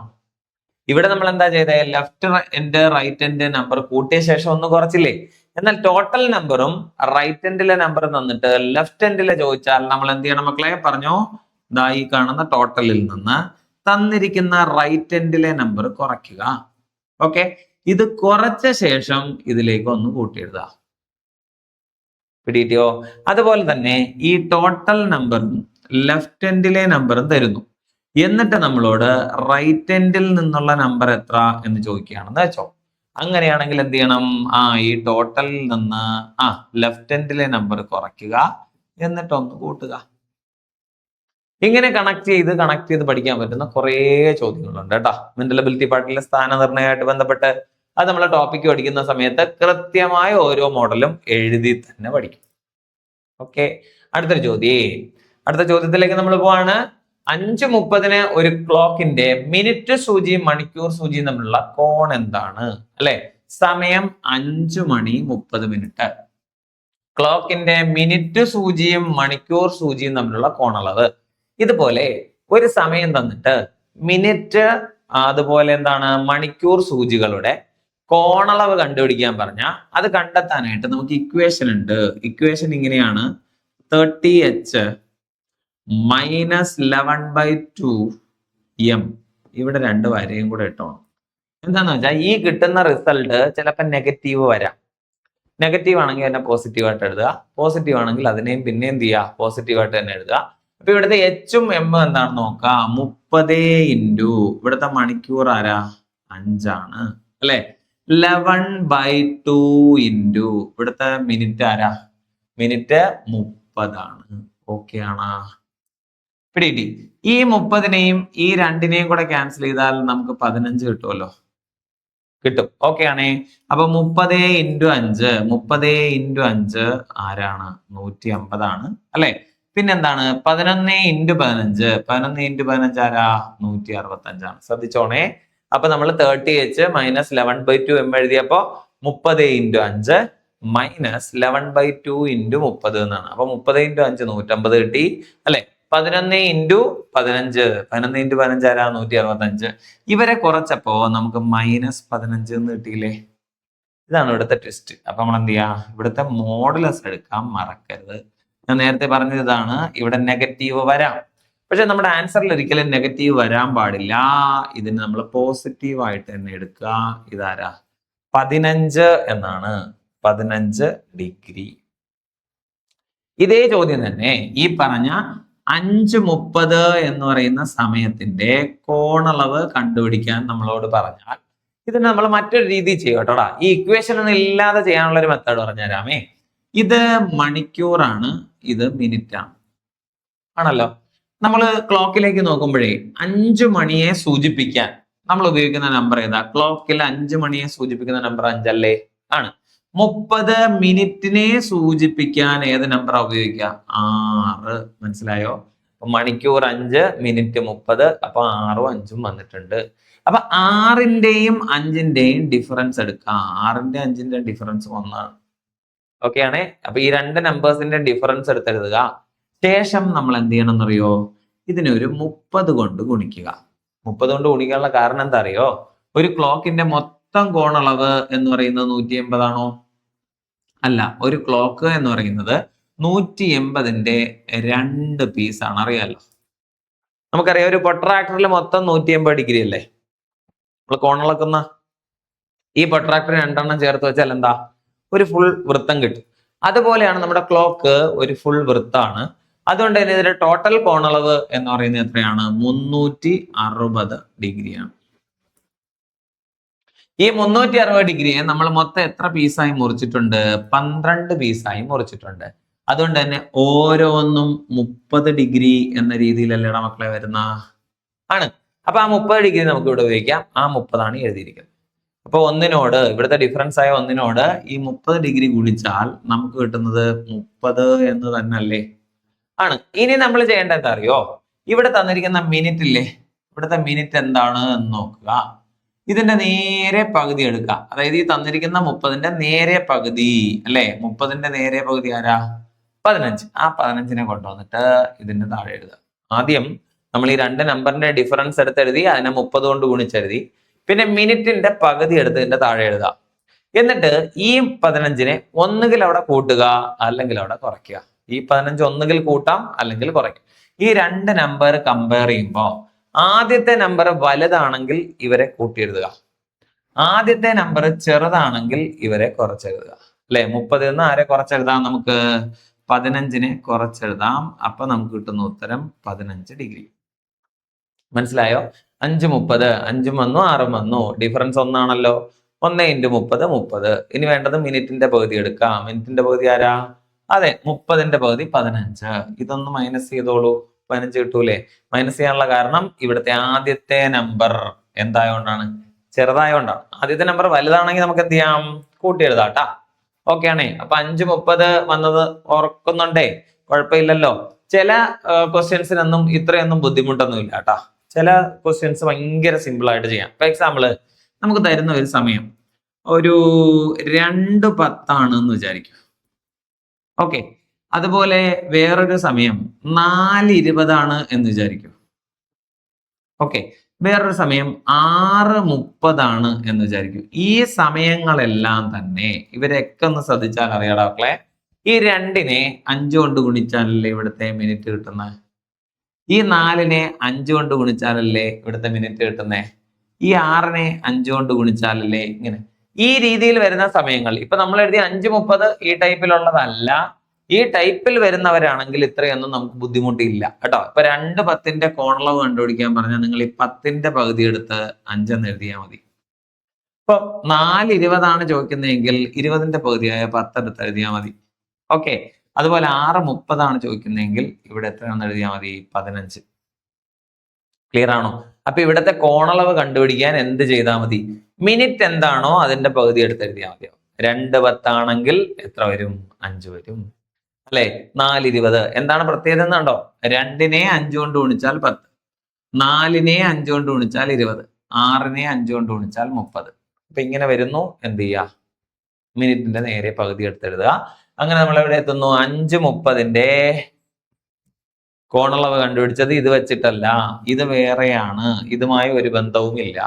ഇവിടെ നമ്മൾ എന്താ ചെയ്തേ? Left end right end number കൂട്ടിയ ശേഷം 1 കുറച്ചില്ലേ? എന്നാൽ ടോട്ടൽ നമ്പറും റൈറ്റ് എൻഡിലെ നമ്പർ തന്നിട്ട് ലെഫ്റ്റ് എൻഡിലെ ചോദിച്ചാൽ നമ്മൾ എന്ത് ചെയ്യണം മക്കളെ? പറഞ്ഞോ, ദാ ഈ കാണുന്ന ടോട്ടലിൽ നിന്ന് തന്നിരിക്കുന്ന റൈറ്റ് എൻഡിലെ നമ്പർ കുറയ്ക്കുക. ഓക്കെ, ഇത് കുറച്ച ശേഷം ഇതിലേക്ക് 1 കൂട്ടിയെഴുതുക. പിടിയിട്ടോ? അതുപോലെ തന്നെ ഈ ടോട്ടൽ നമ്പറും ലെഫ്റ്റ് എൻഡിലെ നമ്പറും തരുന്നു, എന്നിട്ട് നമ്മളോട് റൈറ്റ് എൻഡിൽ നിന്നുള്ള നമ്പർ എത്ര എന്ന് ചോദിക്കുകയാണെന്ന് വെച്ചോ. അങ്ങനെയാണെങ്കിൽ എന്ത് ചെയ്യണം? ഈ ടോട്ടലിൽ നിന്ന് ലെഫ്റ്റ് എൻഡിലെ നമ്പർ കുറയ്ക്കുക, എന്നിട്ട് 1 കൂട്ടുക. ഇങ്ങനെ കണക്ട് ചെയ്ത് പഠിക്കാൻ പറ്റുന്ന കുറേ ചോദ്യങ്ങളുണ്ട് കേട്ടോ. മെന്റൽ എബിലിറ്റി പാർട്ടിലെ സ്ഥാനനിർണ്ണയമായിട്ട് ബന്ധപ്പെട്ട് അത് നമ്മളെ ടോപ്പിക്ക് പഠിക്കുന്ന സമയത്ത് കൃത്യമായ ഓരോ മോഡലും എഴുതി തന്നെ പഠിക്കും. ഓക്കെ, അടുത്ത ചോദ്യത്തിലേക്ക് നമ്മൾ പോവാണ്. 5:30 ഒരു ക്ലോക്കിന്റെ മിനിറ്റ് സൂചിയും മണിക്കൂർ സൂചിയും തമ്മിലുള്ള കോൺ എന്താണ്? അല്ലെ, സമയം 5:30. ക്ലോക്കിന്റെ മിനിറ്റ് സൂചിയും മണിക്കൂർ സൂചിയും തമ്മിലുള്ള കോണളവ്. ഇതുപോലെ ഒരു സമയം തന്നിട്ട് മിനിറ്റ് അതുപോലെ മണിക്കൂർ സൂചികളുടെ കോണളവ് കണ്ടുപിടിക്കാൻ പറഞ്ഞാൽ അത് കണ്ടെത്താനായിട്ട് നമുക്ക് ഇക്വേഷൻ ഉണ്ട്. ഇക്വേഷൻ ഇങ്ങനെയാണ്: 30h -11/2 m. ഇവിടെ 2 വരയും കൂടെ ഇട്ടോണം. എന്താന്ന് വെച്ചാൽ ഈ കിട്ടുന്ന റിസൾട്ട് ചിലപ്പോൾ നെഗറ്റീവ് വരാം. നെഗറ്റീവ് ആണെങ്കിൽ അതിനെ പോസിറ്റീവായിട്ട് എഴുതുക, പോസിറ്റീവ് ആണെങ്കിൽ അതിനെയും പിന്നെയും എന്ത് ചെയ്യുക? പോസിറ്റീവായിട്ട് തന്നെ എഴുതുക. അപ്പൊ ഇവിടുത്തെ എച്ചും എം എന്താണെന്ന് നോക്കാം. 30 ഇവിടുത്തെ മണിക്കൂർ 5 ആണ് അല്ലെ. 11/2 ഇവിടുത്തെ മിനിറ്റ് മിനിറ്റ് 30 ആണ്. ഓക്കെ ആണോ? പിടികിട്ടി? ഈ 30നെയും ഈ 2നെയും കൂടെ ക്യാൻസൽ ചെയ്താൽ നമുക്ക് 15 കിട്ടുമല്ലോ. കിട്ടും. ഓക്കെ ആണേ. അപ്പൊ 30 × 5 ആരാണ്? 150 ആണ് അല്ലെ. പിന്നെന്താണ്? 11 × 15 ആരാ? 165 ആണ്. ശ്രദ്ധിച്ചോണേ. അപ്പൊ നമ്മൾ 30h -11/2 m എഴുതിയപ്പോ 30 × 5 -11/2 × 30 എന്നാണ്. അപ്പൊ 30 × 5 150 കിട്ടി അല്ലെ. 11 × 15 ആരാ? 165. ഇവരെ കുറച്ചപ്പോ നമുക്ക് -15 എന്ന് കിട്ടിയില്ലേ? ഇതാണ് ഇവിടുത്തെ ട്വിസ്റ്റ്. അപ്പൊ നമ്മൾ എന്ത് ചെയ്യാ? ഇവിടുത്തെ മോഡുലസ് എടുക്കാൻ മറക്കരുത്. ഞാൻ നേരത്തെ പറഞ്ഞത് ഇതാണ്. ഇവിടെ നെഗറ്റീവ് വരാം, പക്ഷെ നമ്മുടെ ആൻസറിൽ ഒരിക്കലും നെഗറ്റീവ് വരാൻ പാടില്ല. ഇതിന് നമ്മൾ പോസിറ്റീവ് ആയിട്ട് തന്നെ എടുക്കുക. ഇതാരാ? 15 എന്നാണ്. 15 ഡിഗ്രി. ഇതേ ചോദ്യം തന്നെ ഈ പറഞ്ഞ 5:30 എന്ന് പറയുന്ന സമയത്തിന്റെ കോണളവ് കണ്ടുപിടിക്കാൻ നമ്മളോട് പറഞ്ഞാൽ ഇതിന് നമ്മൾ മറ്റൊരു രീതി ചെയ്യും കേട്ടോടാ. ഈ ഇക്വേഷൻ ഒന്നും ഇല്ലാതെ ചെയ്യാനുള്ള ഒരു മെത്തേഡ് പറഞ്ഞുതരാമേ. ഇത് മണിക്കൂറാണ്, ഇത് മിനിറ്റ് ആണ്, ആണല്ലോ. നമ്മൾ ക്ലോക്കിലേക്ക് നോക്കുമ്പോഴേ 5 മണിയെ സൂചിപ്പിക്കാൻ നമ്മൾ ഉപയോഗിക്കുന്ന നമ്പർ ഏതാ? ക്ലോക്കിൽ 5 മണിയെ സൂചിപ്പിക്കുന്ന നമ്പർ 5 അല്ലേ? ആണ്. 30 മിനിറ്റിനെ സൂചിപ്പിക്കാൻ ഏത് നമ്പറാ ഉപയോഗിക്കുക? 6. മനസ്സിലായോ? മണിക്കൂർ 5, മിനിറ്റ് 30, അപ്പൊ 6ഉം 5ഉം വന്നിട്ടുണ്ട്. അപ്പൊ 6ന്റെയും 5ന്റെയും ഡിഫറൻസ് എടുക്കാം. 6ന്റെ 5ന്റെ ഡിഫറൻസ് 1 ആണ്. ഓക്കെ ആണേ. അപ്പൊ ഈ രണ്ട് നമ്പേഴ്സിന്റെ ഡിഫറൻസ് എടുത്തെഴുതുക. ശേഷം നമ്മൾ എന്ത് ചെയ്യണം എന്നറിയോ? ഇതിനെ ഒരു 30 കൊണ്ട് ഗുണിക്കുക. 30 കൊണ്ട് ഗുണിക്കാനുള്ള കാരണം എന്താ അറിയോ? ഒരു ക്ലോക്കിന്റെ മൊത്തം കോണളവ് എന്ന് പറയുന്നത് 180 ആണോ? അല്ല, ഒരു ക്ലോക്ക് എന്ന് പറയുന്നത് 180ന്റെ 2 പീസാണ്. അറിയാലോ, നമുക്കറിയാം ഒരു പൊട്രാക്ടറിൽ മൊത്തം 180 ഡിഗ്രി അല്ലേ നമ്മൾ കോണളക്കുന്ന. ഈ പൊട്രാക്ടർ 2 എണ്ണം ചേർത്ത് വെച്ചാൽ എന്താ? ഒരു ഫുൾ വൃത്തം കിട്ടും. അതുപോലെയാണ് നമ്മുടെ ക്ലോക്ക് ഒരു ഫുൾ വൃത്താണ്. അതുകൊണ്ട് തന്നെ ഇതിന്റെ ടോട്ടൽ കോണളവ് എന്ന് പറയുന്നത് എത്രയാണ്? 360 ഡിഗ്രിയാണ്. ഈ 360 ഡിഗ്രിയെ നമ്മൾ മൊത്തം എത്ര പീസായി മുറിച്ചിട്ടുണ്ട്? 12 പീസായി മുറിച്ചിട്ടുണ്ട്. അതുകൊണ്ട് തന്നെ ഓരോന്നും 30 ഡിഗ്രി എന്ന രീതിയിലല്ലേടാ മക്കളെ വരുന്ന ആണ്. അപ്പൊ ആ 30 ഡിഗ്രി നമുക്ക് ഇവിടെ ഉപയോഗിക്കാം. ആ 30 ആണ് എഴുതിയിരിക്കുന്നത്. അപ്പൊ ഒന്നിനോട്, ഇവിടുത്തെ ഡിഫറൻസ് ആയ ഒന്നിനോട് ഈ 30 ഡിഗ്രി ഗുണിച്ചാൽ നമുക്ക് കിട്ടുന്നത് 30 എന്ന് തന്നെ അല്ലേ? ആണ്. ഇനി നമ്മൾ ചെയ്യേണ്ടത് എന്താ അറിയോ? ഇവിടെ തന്നിരിക്കുന്ന മിനിറ്റ് ഇല്ലേ, ഇവിടുത്തെ മിനിറ്റ് എന്താണ് എന്ന് നോക്കുക. ഇതിന്റെ നേരെ പകുതി എടുക്കുക. അതായത് ഈ തന്നിരിക്കുന്ന 30ന്റെ നേരെ പകുതി അല്ലെ? 30ന്റെ നേരെ പകുതി ആരാ? 15. ആ 15നെ കൊണ്ടുവന്നിട്ട് ഇതിന്റെ താഴെ എഴുതുക. ആദ്യം നമ്മൾ ഈ രണ്ട് നമ്പറിന്റെ ഡിഫറൻസ് എടുത്തെഴുതി, അതിനെ 30 കൊണ്ട് ഗുണിച്ചെഴുതി. പിന്നെ മിനിറ്റിന്റെ പകുതി എടുത്ത് ഇതിന്റെ താഴെ എഴുതാം. എന്നിട്ട് ഈ 15നെ ഒന്നുകിൽ അവിടെ കൂട്ടുക അല്ലെങ്കിൽ അവിടെ കുറയ്ക്കുക. ഈ 15 ഒന്നുകിൽ കൂട്ടാം അല്ലെങ്കിൽ കുറയ്ക്കാം. ഈ രണ്ട് നമ്പർ കമ്പയർ ചെയ്യുമ്പോൾ ആദ്യത്തെ നമ്പർ വലുതാണെങ്കിൽ ഇവരെ കൂട്ടിയെഴുതുക, ആദ്യത്തെ നമ്പർ ചെറുതാണെങ്കിൽ ഇവരെ കുറച്ചെഴുതുക. അല്ലെ? 30 നിന്ന് ആരെ കുറച്ചെഴുതാം? നമുക്ക് 15നെ കുറച്ചെഴുതാം. അപ്പൊ നമുക്ക് കിട്ടുന്ന ഉത്തരം 15 ഡിഗ്രി. മനസ്സിലായോ? 5 30, 5 വന്നു 6 വന്നു, ഡിഫറൻസ് ഒന്നാണല്ലോ. 1 × 30 30. ഇനി വേണ്ടത് മിനിറ്റിന്റെ പകുതി എടുക്കാം. മിനിറ്റിന്റെ പകുതി ആരാ? അതെ, 30ന്റെ പകുതി 15. ഇതൊന്ന് മൈനസ് ചെയ്തോളൂ, 15 കിട്ടൂലേ? മൈനസ് ചെയ്യാനുള്ള കാരണം ഇവിടുത്തെ ആദ്യത്തെ നമ്പർ എന്തായോണ്ടാണ്? ചെറുതായോണ്ടാണ്. ആദ്യത്തെ നമ്പർ വലുതാണെങ്കിൽ നമുക്ക് എന്ത് ചെയ്യാം? കൂട്ടി എഴുതാട്ടാ. ഓക്കെ ആണേ. അപ്പൊ 5 30 വന്നത് ഓർക്കുന്നുണ്ടേ? കുഴപ്പമില്ലല്ലോ. ചില ക്വസ്റ്റ്യൻസിനൊന്നും ഇത്രയൊന്നും ബുദ്ധിമുട്ടൊന്നും ഇല്ല കേട്ടാ. ചില ക്വസ്റ്റ്യൻസ് ഭയങ്കര സിമ്പിൾ ആയിട്ട് ചെയ്യാം. ഫോർ എക്സാമ്പിള് നമുക്ക് തരുന്ന ഒരു സമയം ഒരു 2:10 എന്ന് വിചാരിക്കും. ഓക്കെ. അതുപോലെ വേറൊരു സമയം 4:20 എന്ന് വിചാരിക്കും. ഓക്കെ. വേറൊരു സമയം 6:30 എന്ന് വിചാരിക്കും. ഈ സമയങ്ങളെല്ലാം തന്നെ ഇവരൊക്കെ ഒന്ന് ശ്രദ്ധിച്ചാൽ അറിയാടാ മക്കളെ, ഈ 2നെ 5 കൊണ്ട് ഗുണിച്ചാലല്ലേ ഇവിടുത്തെ മിനിറ്റ് കിട്ടുന്നത്. ഈ 4നെ 5 കൊണ്ട് ഗുണിച്ചാലല്ലേ ഇവിടുത്തെ മിനിറ്റ് കിട്ടുന്നേ. ഈ 6നെ 5 കൊണ്ട് ഗുണിച്ചാലല്ലേ ഇങ്ങനെ. ഈ രീതിയിൽ വരുന്ന സമയങ്ങൾ ഇപ്പൊ നമ്മൾ എഴുതിയ 5:30 ഈ ടൈപ്പിലുള്ളതല്ല. ഈ ടൈപ്പിൽ വരുന്നവരാണെങ്കിൽ ഇത്രയൊന്നും നമുക്ക് ബുദ്ധിമുട്ടില്ല കേട്ടോ. ഇപ്പൊ 2:10ന്റെ കോണളവ് കണ്ടുപിടിക്കാൻ പറഞ്ഞാൽ നിങ്ങൾ ഈ 10ന്റെ പകുതി എടുത്ത് 5 എന്ന് എഴുതിയാൽ മതി. ഇപ്പൊ 4:20 ചോദിക്കുന്നതെങ്കിൽ 20ന്റെ പകുതിയായ 10 എടുത്ത് എഴുതിയാൽ മതി. ഓക്കെ. അതുപോലെ 6:30 ചോദിക്കുന്നതെങ്കിൽ ഇവിടെ എത്രയാണെന്ന് എഴുതിയാൽ മതി? 15. ക്ലിയർ ആണോ? അപ്പൊ ഇവിടുത്തെ കോണളവ് കണ്ടുപിടിക്കാൻ എന്ത് ചെയ്താൽ മതി? മിനിറ്റ് എന്താണോ അതിന്റെ പകുതി എടുത്ത് എഴുതിയാൽ മതിയോ. 2:10 ആണെങ്കിൽ എത്ര വരും? 5 വരും അല്ലെ? 4:20 എന്താണ് പ്രത്യേകത എന്നുണ്ടോ? 2നെ 5 കൊണ്ട് ഗുണിച്ചാൽ 10, 4നെ 5 കൊണ്ട് ഗുണിച്ചാൽ 20, 6നെ 5 കൊണ്ട് ഗുണിച്ചാൽ 30. അപ്പൊ ഇങ്ങനെ വരുന്നു. എന്ത് ചെയ്യുക? മിനിറ്റിന്റെ നേരെ പകുതി എടുത്തെഴുതുക. അങ്ങനെ നമ്മൾ എവിടെ എത്തുന്നു? 5:30ന്റെ കോണളവ് കണ്ടുപിടിച്ചത് ഇത് വെച്ചിട്ടല്ല, ഇത് വേറെയാണ്, ഇതുമായി ഒരു ബന്ധവും ഇല്ല.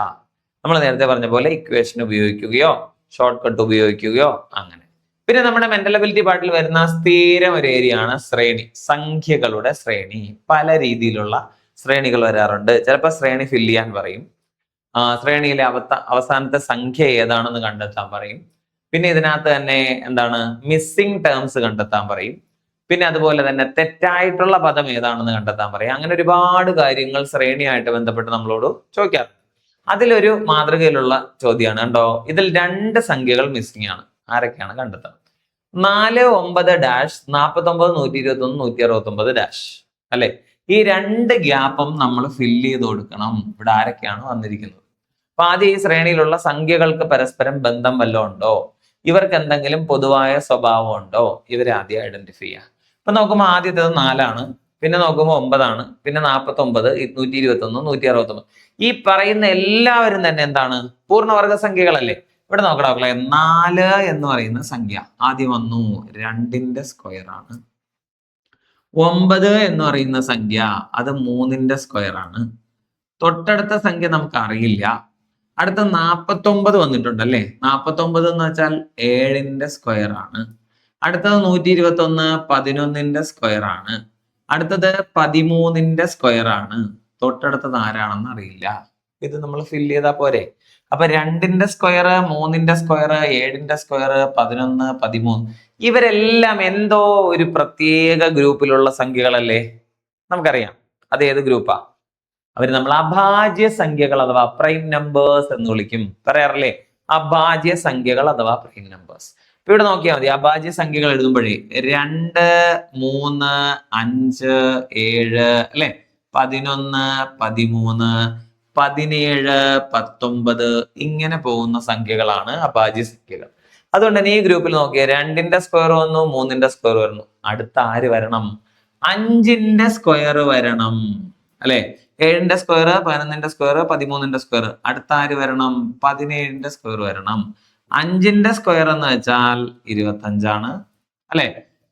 നമ്മൾ നേരത്തെ പറഞ്ഞ പോലെ ഇക്വേഷൻ ഉപയോഗിക്കുകയോ ഷോർട്ട് കട്ട് ഉപയോഗിക്കുകയോ അങ്ങനെ. പിന്നെ നമ്മുടെ മെന്റൽ എബിലിറ്റി പാർട്ടിൽ വരുന്ന സ്ഥിരം ഒരു ഏരിയ ആണ് ശ്രേണി, സംഖ്യകളുടെ ശ്രേണി. പല രീതിയിലുള്ള ശ്രേണികൾ വരാറുണ്ട്. ചിലപ്പോൾ ശ്രേണി ഫില്ല് ചെയ്യാൻ പറയും, ശ്രേണിയിലെ അവസാനത്തെ സംഖ്യ ഏതാണെന്ന് കണ്ടെത്താൻ പറയും. പിന്നെ ഇതിനകത്ത് തന്നെ എന്താണ് മിസ്സിംഗ് ടേംസ് കണ്ടെത്താൻ പറയും. പിന്നെ അതുപോലെ തന്നെ തെറ്റായിട്ടുള്ള പദം ഏതാണെന്ന് കണ്ടെത്താൻ പറയാം. അങ്ങനെ ഒരുപാട് കാര്യങ്ങൾ ശ്രേണിയായിട്ട് ബന്ധപ്പെട്ട് നമ്മളോട് ചോദിക്കാറുണ്ട്. അതിലൊരു മാതൃകയിലുള്ള ചോദ്യമാണ് കണ്ടോ. ഇതിൽ 2 സംഖ്യകൾ മിസ്സിംഗ് ആണ്. ആരൊക്കെയാണ് കണ്ടെത്താം? 4 9 ഡാഷ് 49 121 169 ഡാഷ് അല്ലെ. ഈ 2 ഗ്യാപ്പും നമ്മൾ ഫില്ല് ചെയ്ത് കൊടുക്കണം. ഇവിടെ ആരൊക്കെയാണ് വന്നിരിക്കുന്നത്? അപ്പൊ ആദ്യം ഈ ശ്രേണിയിലുള്ള സംഖ്യകൾക്ക് പരസ്പരം ബന്ധം വല്ലതും ഉണ്ടോ, ഇവർക്ക് എന്തെങ്കിലും പൊതുവായ സ്വഭാവം ഉണ്ടോ, ഇവരെ ആദ്യം ഐഡന്റിഫൈ ചെയ്യുക. അപ്പൊ നോക്കുമ്പോൾ ആദ്യത്തേത് 4 പിന്നെ നോക്കുമ്പോൾ 9 പിന്നെ 49 121 169. ഈ പറയുന്ന എല്ലാവരും തന്നെ എന്താണ്? പൂർണ്ണവർഗ സംഖ്യകളല്ലേ. ഇവിടെ നോക്കണം മക്കളെ, 4 എന്ന് പറയുന്ന സംഖ്യ ആദ്യം വന്നു, 2ന്റെ സ്ക്വയർ ആണ്. 9 എന്ന് പറയുന്ന സംഖ്യ അത് 3ന്റെ സ്ക്വയർ ആണ്. തൊട്ടടുത്ത സംഖ്യ നമുക്ക് അറിയില്ല. അടുത്ത 49 വന്നിട്ടുണ്ട് അല്ലേ. 49 എന്ന് വെച്ചാൽ 7ന്റെ സ്ക്വയർ ആണ്. അടുത്തത് 121 11ന്റെ സ്ക്വയർ ആണ്. അടുത്തത് 13ന്റെ സ്ക്വയർ ആണ്. തൊട്ടടുത്തത് ആരാണെന്ന് അറിയില്ല. ഇത് നമ്മൾ ഫില്ല് ചെയ്താൽ പോരെ. അപ്പൊ 2ന്റെ സ്ക്വയർ, 3ന്റെ സ്ക്വയർ, 7ന്റെ സ്ക്വയർ, 11 13 ഇവരെല്ലാം എന്തോ ഒരു പ്രത്യേക ഗ്രൂപ്പിലുള്ള സംഖ്യകളല്ലേ. നമുക്കറിയാം അത് ഏത് ഗ്രൂപ്പാ. അവർ നമ്മൾ അഭാജ്യ സംഖ്യകൾ അഥവാ പ്രൈം നമ്പേഴ്സ് എന്ന് വിളിക്കും, പറയാറില്ലേ. അഭാജ്യ സംഖ്യകൾ അഥവാ പ്രൈം നമ്പേഴ്സ്. ഇപ്പൊ ഇവിടെ നോക്കിയാൽ മതി, അഭാജ്യ സംഖ്യകൾ എഴുതുമ്പോഴേ 2 3 5 7 അല്ലെ, 11 13 17 19 ഇങ്ങനെ പോകുന്ന സംഖ്യകളാണ് അഭാജ്യ സംഖ്യകൾ. അതുകൊണ്ട് തന്നെ ഈ ഗ്രൂപ്പിൽ നോക്കിയാൽ 2ന്റെ സ്ക്വയർ വന്നു, 3ന്റെ സ്ക്വയർ വരുന്നു. അടുത്ത ആര് വരണം? 5ന്റെ സ്ക്വയർ വരണം അല്ലെ. 7ന്റെ സ്ക്വയർ, 11ന്റെ സ്ക്വയർ, 13ന്റെ സ്ക്വയർ. അടുത്ത ആര് വരണം? 17ന്റെ സ്ക്വയർ വരണം. 5ന്റെ സ്ക്വയർ എന്ന് വെച്ചാൽ 25 അല്ലെ.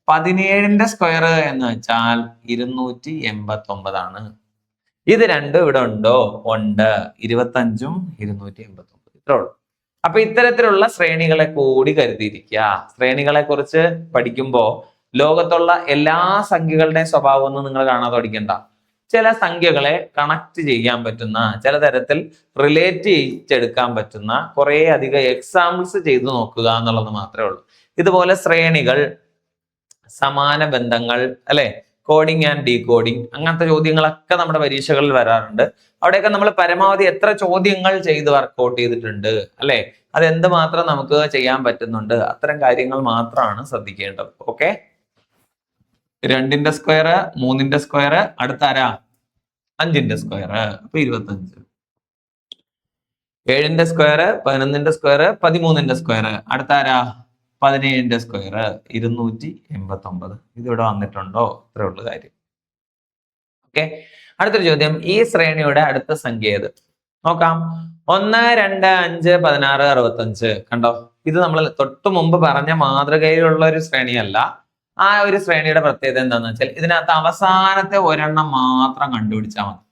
17ന്റെ സ്ക്വയർ എന്ന് വെച്ചാൽ 289 ആണ്. ഇത് രണ്ടും ഇവിടെ ഉണ്ടോ? ഉണ്ട്. 25ഉം 289 ഇത്രേ ഉള്ളൂ. അപ്പൊ ഇത്തരത്തിലുള്ള ശ്രേണികളെ കൂടി കരുതിയിരിക്കുക. ശ്രേണികളെ കുറിച്ച് പഠിക്കുമ്പോൾ ലോകത്തുള്ള എല്ലാ സംഖ്യകളുടെയും സ്വഭാവം ഒന്നും നിങ്ങൾ കാണാതെ പഠിക്കണ്ട. ചില സംഖ്യകളെ കണക്ട് ചെയ്യാൻ പറ്റുന്ന, ചില തരത്തിൽ റിലേറ്റ് ചെയ്തെടുക്കാൻ പറ്റുന്ന കുറെ അധികം എക്സാമ്പിൾസ് ചെയ്തു നോക്കുക എന്നുള്ളത് മാത്രമേ ഉള്ളൂ. ഇതുപോലെ ശ്രേണികൾ, സമാന ബന്ധങ്ങൾ അല്ലെ, കോഡിങ് ആൻഡ് ഡീകോഡിങ് അങ്ങനത്തെ ചോദ്യങ്ങളൊക്കെ നമ്മുടെ പരീക്ഷകളിൽ വരാറുണ്ട്. അവിടെയൊക്കെ നമ്മൾ പരമാവധി എത്ര ചോദ്യങ്ങൾ ചെയ്ത് വർക്ക്ഔട്ട് ചെയ്തിട്ടുണ്ട് അല്ലെ, അത് എന്തുമാത്രം നമുക്ക് ചെയ്യാൻ പറ്റുന്നുണ്ട്, അത്തരം കാര്യങ്ങൾ മാത്രമാണ് ശ്രദ്ധിക്കേണ്ടത്. ഓക്കെ. 2ന്റെ സ്ക്വയർ, 3ന്റെ സ്ക്വയർ, അടുത്ത ആരാ? 5ന്റെ സ്ക്വയർ, അപ്പൊ 25. 7ന്റെ സ്ക്വയർ, 11ന്റെ സ്ക്വയർ, 13ന്റെ സ്ക്വയർ. അടുത്ത ആരാ? 17ന്റെ സ്ക്വയർ, 289. ഇതിവിടെ വന്നിട്ടുണ്ടോ? ഇത്രേ ഉള്ളു കാര്യം. ഓക്കെ. അടുത്തൊരു ചോദ്യം, ഈ ശ്രേണിയുടെ അടുത്ത സംഖ്യ ഏത്? നോക്കാം. 1 2 5 16 65. കണ്ടോ, ഇത് നമ്മൾ തൊട്ടു മുമ്പ് പറഞ്ഞ മാതൃകയിലുള്ള ഒരു ശ്രേണിയല്ല. ആ ഒരു ശ്രേണിയുടെ പ്രത്യേകത എന്താന്ന് വെച്ചാൽ ഇതിനകത്ത് അവസാനത്തെ ഒരെണ്ണം മാത്രം കണ്ടുപിടിച്ചാൽ മതി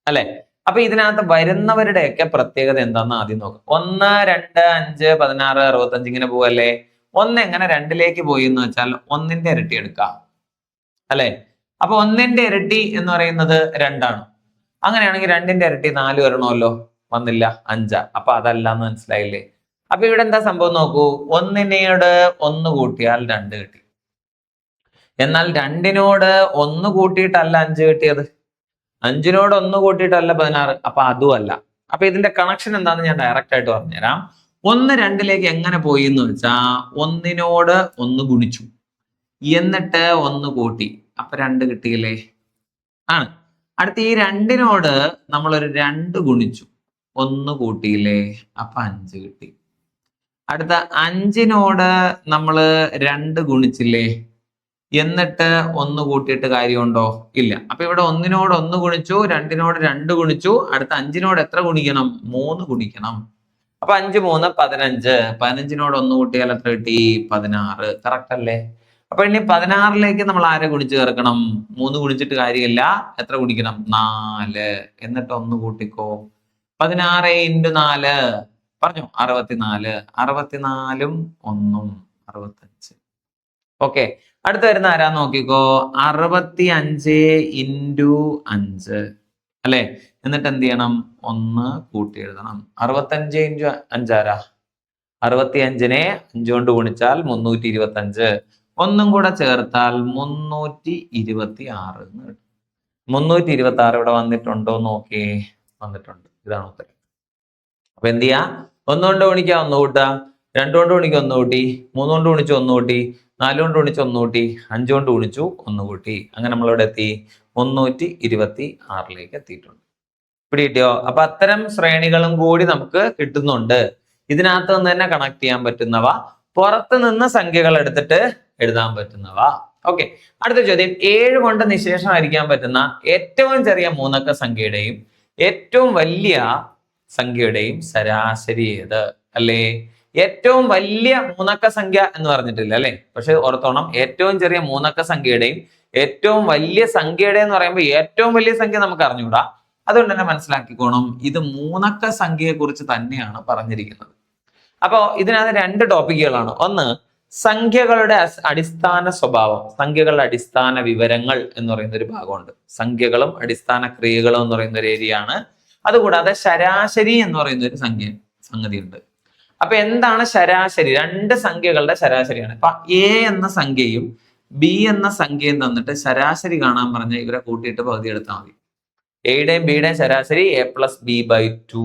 അല്ലെ. അപ്പൊ ഇതിനകത്ത് വരുന്നവരുടെയൊക്കെ പ്രത്യേകത എന്താന്ന് ആദ്യം നോക്കാം. 1 2 5 16 65 ഇങ്ങനെ പോവല്ലേ. 1 എങ്ങനെ 2ലേക്ക് പോയി എന്ന് വെച്ചാൽ 1ന്റെ ഇരട്ടി എടുക്കാം അല്ലെ. അപ്പൊ 1ന്റെ ഇരട്ടി എന്ന് പറയുന്നത് 2 ആണ്. അങ്ങനെയാണെങ്കിൽ 2ന്റെ ഇരട്ടി 4 വരണമല്ലോ. വന്നില്ല, 5. അപ്പൊ അതല്ല എന്ന് മനസ്സിലായില്ലേ. അപ്പൊ ഇവിടെ എന്താ സംഭവം നോക്കൂ. 1നോട് 1 കൂട്ടിയാൽ 2 കിട്ടി. എന്നാൽ 2നോട് 1 കൂട്ടിയിട്ടല്ല 5 കിട്ടിയത്. 5നോട് 1 കൂട്ടിയിട്ടല്ല 16. അപ്പൊ അതും അല്ല. അപ്പൊ ഇതിന്റെ കണക്ഷൻ എന്താണെന്ന് ഞാൻ ഡയറക്റ്റ് ആയിട്ട് പറഞ്ഞുതരാം. 1 2ലേക്ക് എങ്ങനെ പോയി എന്ന് വെച്ചാ 1നോട് 1 ഗുണിച്ചു, എന്നിട്ട് 1 കൂട്ടി, അപ്പൊ 2 കിട്ടിയില്ലേ. ആണ്. അടുത്ത ഈ 2നോട് നമ്മളൊരു 2 ഗുണിച്ചു, 1 കൂട്ടിയില്ലേ, അപ്പൊ 5 കിട്ടി. അടുത്ത 5നോട് നമ്മള് 2 ഗുണിച്ചില്ലേ, എന്നിട്ട് 1 കൂട്ടിയിട്ട് കാര്യമുണ്ടോ? ഇല്ല. അപ്പൊ ഇവിടെ 1നോട് 1 ഗുണിച്ചു, 2നോട് 2 ഗുണിച്ചു, അടുത്ത 5നോട് എത്ര ഗുണിക്കണം? 3 ഗുണിക്കണം. അപ്പൊ 5 3 15. 15നോട് 1 കൂട്ടിയാൽ എത്ര കിട്ടി? 16. കറക്റ്റ് അല്ലേ? അപ്പൊ ഇനി 16ലേക്ക് നമ്മൾ ആരെ ഗുണിച്ച് ചേർക്കണം? 3 ഗുണിച്ചിട്ട് കാര്യമില്ല. എത്ര ഗുണിക്കണം? 4. എന്നിട്ട് 1 കൂട്ടിക്കോ. 16 × 4 പറഞ്ഞു 64. 64ഉം 1ഉം 65. ഓക്കെ. അടുത്ത വരുന്ന ആരാ നോക്കിക്കോ. 65 × 5 അല്ലെ. എന്നിട്ട് എന്ത് ചെയ്യണം? 1 കൂട്ടി എഴുതണം. 65 × 5 ആരാ? 65നെ 5 കൊണ്ട് ഗുണിച്ചാൽ 325. ഒന്നും കൂടെ ചേർത്താൽ 326 എന്ന് കിട്ടും. 326 ഇവിടെ വന്നിട്ടുണ്ടോ നോക്കേ, വന്നിട്ടുണ്ട്. ഇതാണ് ഉത്തരം. അപ്പൊ എന്ത് ചെയ്യാ? 1 കൊണ്ട് ഗുണിക്കുക 1 കൂട്ടുക, 2 കൊണ്ട് ഗുണിക്കുക 1 കൂട്ടി, 3 കൊണ്ട് ഗുണിച്ച് 1 കൂട്ടി, 4 കൊണ്ട് ഗുണിച്ച് 1 കൂട്ടി, 5 കൊണ്ട് ഗുണിച്ചു 1 കൂട്ടി. അങ്ങനെ നമ്മളിവിടെ എത്തി 326 എത്തിയിട്ടുണ്ട്. പിടികിട്ടിയോ? അപ്പൊ അത്തരം ശ്രേണികളും കൂടി നമുക്ക് കിട്ടുന്നുണ്ട്. ഇതിനകത്ത് നിന്ന് തന്നെ കണക്ട് ചെയ്യാൻ പറ്റുന്നവ, പുറത്ത് നിന്ന് സംഖ്യകൾ എടുത്തിട്ട് എഴുതാൻ പറ്റുന്നവ. ഓക്കെ, അടുത്ത ചോദ്യം. 7 കൊണ്ട് നിശേഷമായിരിക്കാൻ പറ്റുന്ന ഏറ്റവും ചെറിയ മൂന്നക്ക സംഖ്യയുടെയും ഏറ്റവും വലിയ സംഖ്യയുടെയും ശരാശരി ഏത്? അല്ലേ, ഏറ്റവും വലിയ മൂന്നക്ക സംഖ്യ എന്ന് പറഞ്ഞിട്ടില്ല അല്ലെ, പക്ഷെ ഓർത്തോണം, ഏറ്റവും ചെറിയ മൂന്നക്ക സംഖ്യയുടെയും ഏറ്റവും വലിയ സംഖ്യയുടെ എന്ന് പറയുമ്പോൾ ഏറ്റവും വലിയ സംഖ്യ നമുക്ക് അറിഞ്ഞുകൂടാ. അതുകൊണ്ട് തന്നെ മനസ്സിലാക്കിക്കോണം, ഇത് മൂന്നക്ക സംഖ്യയെ കുറിച്ച് തന്നെയാണ് പറഞ്ഞിരിക്കുന്നത്. അപ്പോ ഇതിനകത്ത് 2 ടോപ്പിക്കുകളാണ്. ഒന്ന്, സംഖ്യകളുടെ അടിസ്ഥാന സ്വഭാവം, സംഖ്യകളുടെ അടിസ്ഥാന വിവരങ്ങൾ എന്ന് പറയുന്ന ഒരു ഭാഗമുണ്ട്. സംഖ്യകളും അടിസ്ഥാന ക്രിയകളും എന്ന് പറയുന്ന ഒരു ഏരിയ ആണ്. അതുകൂടാതെ ശരാശരി എന്ന് പറയുന്ന ഒരു സംഗതിയുണ്ട്. അപ്പൊ എന്താണ് ശരാശരി? 2 സംഖ്യകളുടെ ശരാശരിയാണ്. ഇപ്പൊ എ എന്ന സംഖ്യയും ബി എന്ന സംഖ്യയും തന്നിട്ട് ശരാശരി കാണാൻ പറഞ്ഞ ഇവരെ കൂട്ടിയിട്ട് പകുതി എടുത്താൽ മതി. എയുടെയും ബിയുടെയും ശരാശരി a+b/2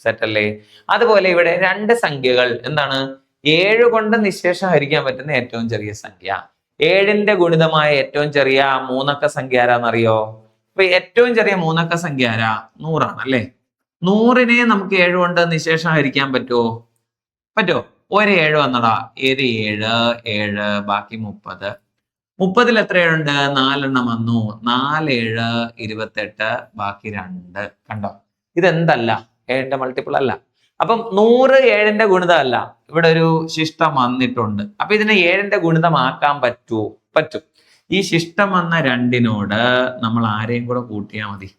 സെറ്റ് അല്ലേ? അതുപോലെ ഇവിടെ 2 സംഖ്യകൾ എന്താണ്? 7 കൊണ്ട് നിശേഷം ഹരിക്കാൻ പറ്റുന്ന ഏറ്റവും ചെറിയ സംഖ്യ, 7ന്റെ ഗുണിതമായ ഏറ്റവും ചെറിയ മൂന്നക്ക സംഖ്യ ആരാന്നറിയോ? അപ്പൊ ഏറ്റവും ചെറിയ മൂന്നക്ക സംഖ്യ ആരാ? 100 ആണ് അല്ലെ. 100നെ നമുക്ക് 7 കൊണ്ട് നിശേഷം ഹരിക്കാൻ പറ്റുമോ? ഒരു 7 വന്നടാ, 7 7, ബാക്കി 30. 30ൽ എത്ര ഏഴുണ്ട്? 4 എണ്ണം വന്നു. 4 7 28, ബാക്കി 2. കണ്ടോ, ഇതെന്തല്ല? 7ന്റെ മൾട്ടിപ്പിൾ അല്ല. അപ്പം 100 7ന്റെ ഗുണിതമല്ല. ഇവിടെ ഒരു ശിഷ്ടം വന്നിട്ടുണ്ട്. അപ്പൊ ഇതിനെ 7ന്റെ ഗുണിതമാക്കാൻ പറ്റുമോ? പറ്റും. ഈ ശിഷ്ടം വന്ന 2നോട് നമ്മൾ ആരെയും കൂടെ കൂട്ടിയാൽ മതി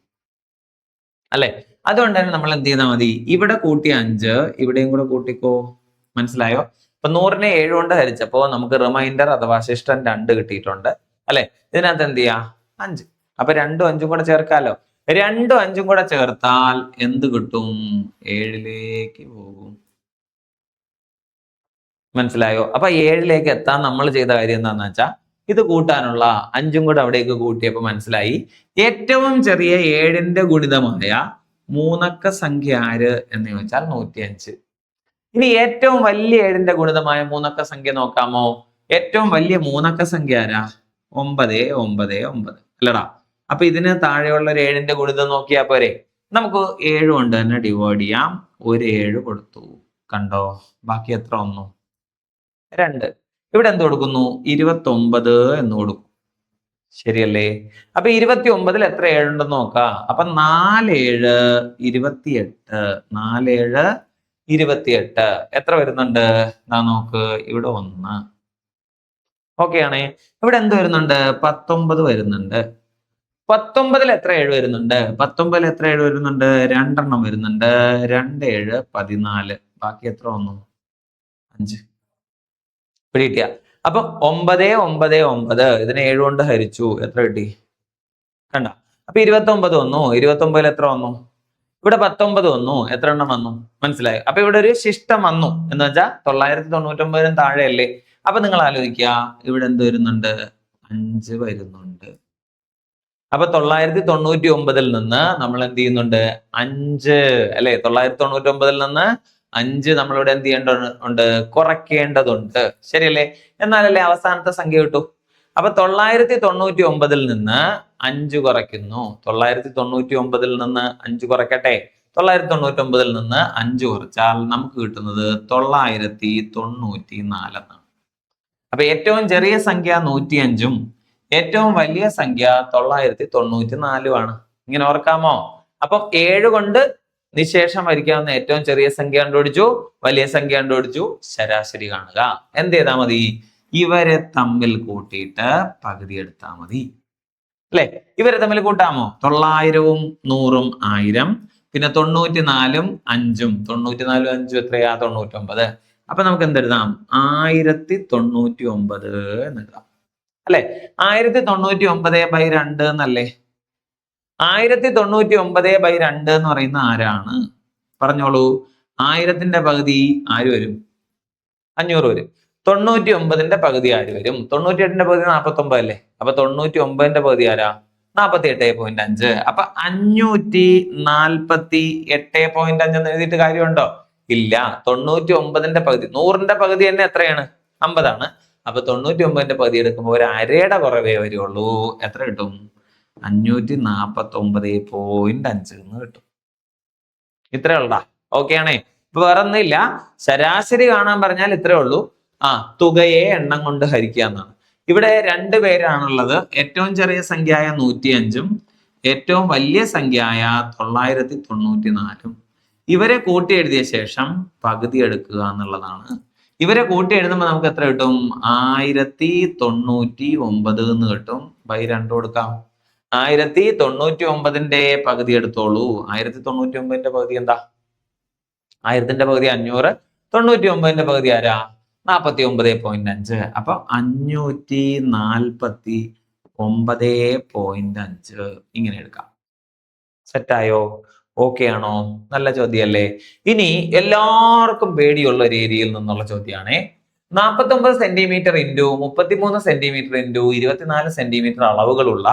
അല്ലെ. അതുകൊണ്ട് തന്നെ നമ്മൾ എന്ത് ചെയ്താൽ മതി? ഇവിടെ കൂട്ടിയ 5 ഇവിടെയും കൂടെ കൂട്ടിക്കോ. മനസ്സിലായോ? അപ്പൊ 100നെ 7 കൊണ്ട് ഹരിച്ചപ്പോ നമുക്ക് റിമൈൻഡർ അഥവാ ശിഷ്ടം 2 കിട്ടിയിട്ടുണ്ട് അല്ലെ. ഇതിനകത്ത് എന്ത് ചെയ്യാ? 5. അപ്പൊ 2ഉം 5ഉം കൂടെ ചേർക്കാലോ. 2ഉം 5ഉം കൂടെ ചേർത്താൽ എന്ത് കിട്ടും? 7ലേക്ക് പോകും. മനസ്സിലായോ? അപ്പൊ 7ലേക്ക് എത്താൻ നമ്മൾ ചെയ്ത കാര്യം എന്താന്ന് വെച്ചാൽ ഇത് കൂട്ടാനുള്ള 5ഉം കൂടെ അവിടേക്ക് കൂട്ടിയപ്പോ മനസ്സിലായി ഏറ്റവും ചെറിയ 7ന്റെ ഗുണിതമായ മൂന്നക്ക സംഖ്യ ആര് എന്ന് ചോദിച്ചാൽ 105. ഇനി ഏറ്റവും വലിയ 7ന്റെ ഗുണിതമായ മൂന്നക്ക സംഖ്യ നോക്കാമോ? ഏറ്റവും വലിയ മൂന്നക്ക സംഖ്യ ആരാ? 999 അല്ലടാ. അപ്പൊ ഇതിന് താഴെയുള്ള ഒരു 7ന്റെ ഗുണിതം നോക്കിയാ പോരെ. നമുക്ക് 7 കൊണ്ട് തന്നെ ഡിവൈഡ് ചെയ്യാം. ഒരു 7 കൊടുത്തു. കണ്ടോ, ബാക്കി എത്ര വന്നു? 2. ഇവിടെ എന്ത് കൊടുക്കുന്നു? 29 എന്ന് കൊടുക്കും. ശരിയല്ലേ? അപ്പൊ 29ൽ എത്ര 7 ഉണ്ടെന്ന് നോക്കാം. അപ്പൊ 4 7 28. 4 7 28 എത്ര വരുന്നുണ്ട്? നോക്ക്, ഇവിടെ 1. ഓക്കെ ആണേ. ഇവിടെ എന്ത് വരുന്നുണ്ട്? 19 വരുന്നുണ്ട്. 19ൽ എത്ര 7 വരുന്നുണ്ട്? 19ൽ എത്ര 7 വരുന്നുണ്ട്? 2 എണ്ണം വരുന്നുണ്ട്. 2 7 14, ബാക്കി എത്ര വന്നു? 5. പിടികിട്ടിയ? അപ്പൊ 9 9 9 ഇതിനെ 7 കൊണ്ട് ഹരിച്ചു. എത്ര കിട്ടി? കണ്ട. അപ്പൊ 29 വന്നു. 29ൽ എത്ര വന്നു? ഇവിടെ 19 വന്നു. എത്ര എണ്ണം വന്നു? മനസ്സിലായി? അപ്പൊ ഇവിടെ ഒരു ശിഷ്ടം വന്നു എന്ന് വെച്ചാൽ 999 താഴെയല്ലേ. അപ്പൊ നിങ്ങൾ ആലോചിക്കുക, ഇവിടെ എന്ത് വരുന്നുണ്ട്? 5 വരുന്നുണ്ട്. അപ്പൊ 999ൽ നിന്ന് നമ്മൾ എന്ത് ചെയ്യുന്നുണ്ട്? 5 അല്ലെ. 999ൽ നിന്ന് 5 നമ്മളിവിടെ എന്ത് ചെയ്യേണ്ടതുണ്ട്? കുറയ്ക്കേണ്ടതുണ്ട്. ശരിയല്ലേ? എന്നാലല്ലേ അവസാനത്തെ സംഖ്യ കിട്ടൂ. അപ്പൊ 999ൽ നിന്ന് 5 കുറയ്ക്കുന്നു. 999ൽ നിന്ന് 5 കുറയ്ക്കട്ടെ. 999ൽ നിന്ന് 5 കുറച്ചാൽ നമുക്ക് കിട്ടുന്നത് 994 എന്നാണ്. അപ്പൊ ഏറ്റവും ചെറിയ സംഖ്യ 105ഉം ഏറ്റവും വലിയ സംഖ്യ 994 ആണ്. ഇങ്ങനെ ഓർക്കാമോ? അപ്പം 7 കൊണ്ട് നിശേഷം വരിക്കാവുന്ന ഏറ്റവും ചെറിയ സംഖ്യ കണ്ടുപിടിച്ചു, വലിയ സംഖ്യ കണ്ടുപിടിച്ചു, ശരാശരി കാണുക. എന്ത് ചെയ്താൽ മതി? ഇവരെ തമ്മിൽ കൂട്ടിയിട്ട് പകുതി എടുത്താൽ മതി അല്ലെ. ഇവരെ തമ്മിൽ കൂട്ടാമോ? 900ഉം 100ഉം 1000, പിന്നെ 94ഉം 5ഉം 94ഉം 5ഉം എത്രയാ? 99. അപ്പൊ നമുക്ക് എന്തെഴുതാം? 1099 എന്നെഴുതാം അല്ലെ. 1099/2 എന്നല്ലേ. 1099/2 എന്ന് പറയുന്ന ആരാണ്? പറഞ്ഞോളൂ. 1000ന്റെ പകുതി ആര് വരും? 500 വരും. 99ന്റെ പകുതി ആര് വരും? 98ന്റെ പകുതി 49 അല്ലേ? അപ്പൊ 99ന്റെ പകുതി ആരാ? 48.5. അപ്പൊ 548.5 എന്ന് എഴുതിയിട്ട് കാര്യമുണ്ടോ? ഇല്ല. 99ന്റെ പകുതി, 100ന്റെ പകുതി തന്നെ എത്രയാണ്? 50 ആണ്. അപ്പൊ 99ന്റെ പകുതി എടുക്കുമ്പോൾ ഒരു അരയുടെ കുറവേ വരുള്ളൂ. എത്ര കിട്ടും? 549.5 എന്ന് കിട്ടും. ഇത്രേ ഉള്ളടാ. ഓക്കെ ആണേ? ഇപ്പൊ വേറെ ഒന്നുമില്ല. ശരാശരി കാണാൻ പറഞ്ഞാൽ ഇത്രേ ഉള്ളൂ. തുകയെ എണ്ണം കൊണ്ട് ഹരിക്കുക എന്നാണ്. ഇവിടെ 2 പേരാണുള്ളത്. ഏറ്റവും ചെറിയ സംഖ്യയായ 105ഉം ഏറ്റവും വലിയ സംഖ്യയായ 994ഉം. ഇവരെ കൂട്ടി എഴുതിയ ശേഷം പകുതി എടുക്കുക എന്നുള്ളതാണ്. ഇവരെ കൂട്ടി എഴുതുമ്പോൾ നമുക്ക് എത്ര കിട്ടും? 1099 എന്ന് കിട്ടും. ബൈ 2 കൊടുക്കാം. 1099ന്റെ പകുതി എടുത്തോളൂ. 1099ന്റെ പകുതി എന്താ? 1000ന്റെ പകുതി 500. 99ന്റെ പകുതി ആരാ? 49.5. അപ്പൊ 549.5 ഇങ്ങനെ എടുക്കാം. സെറ്റായോ? ഓക്കെ ആണോ? നല്ല ചോദ്യമല്ലേ? ഇനി എല്ലാവർക്കും പേടിയുള്ള ഒരു ഏരിയയിൽ നിന്നുള്ള ചോദ്യമാണേ. 49 centimetre into 33 centimetre into 24 centimetre അളവുകളുള്ള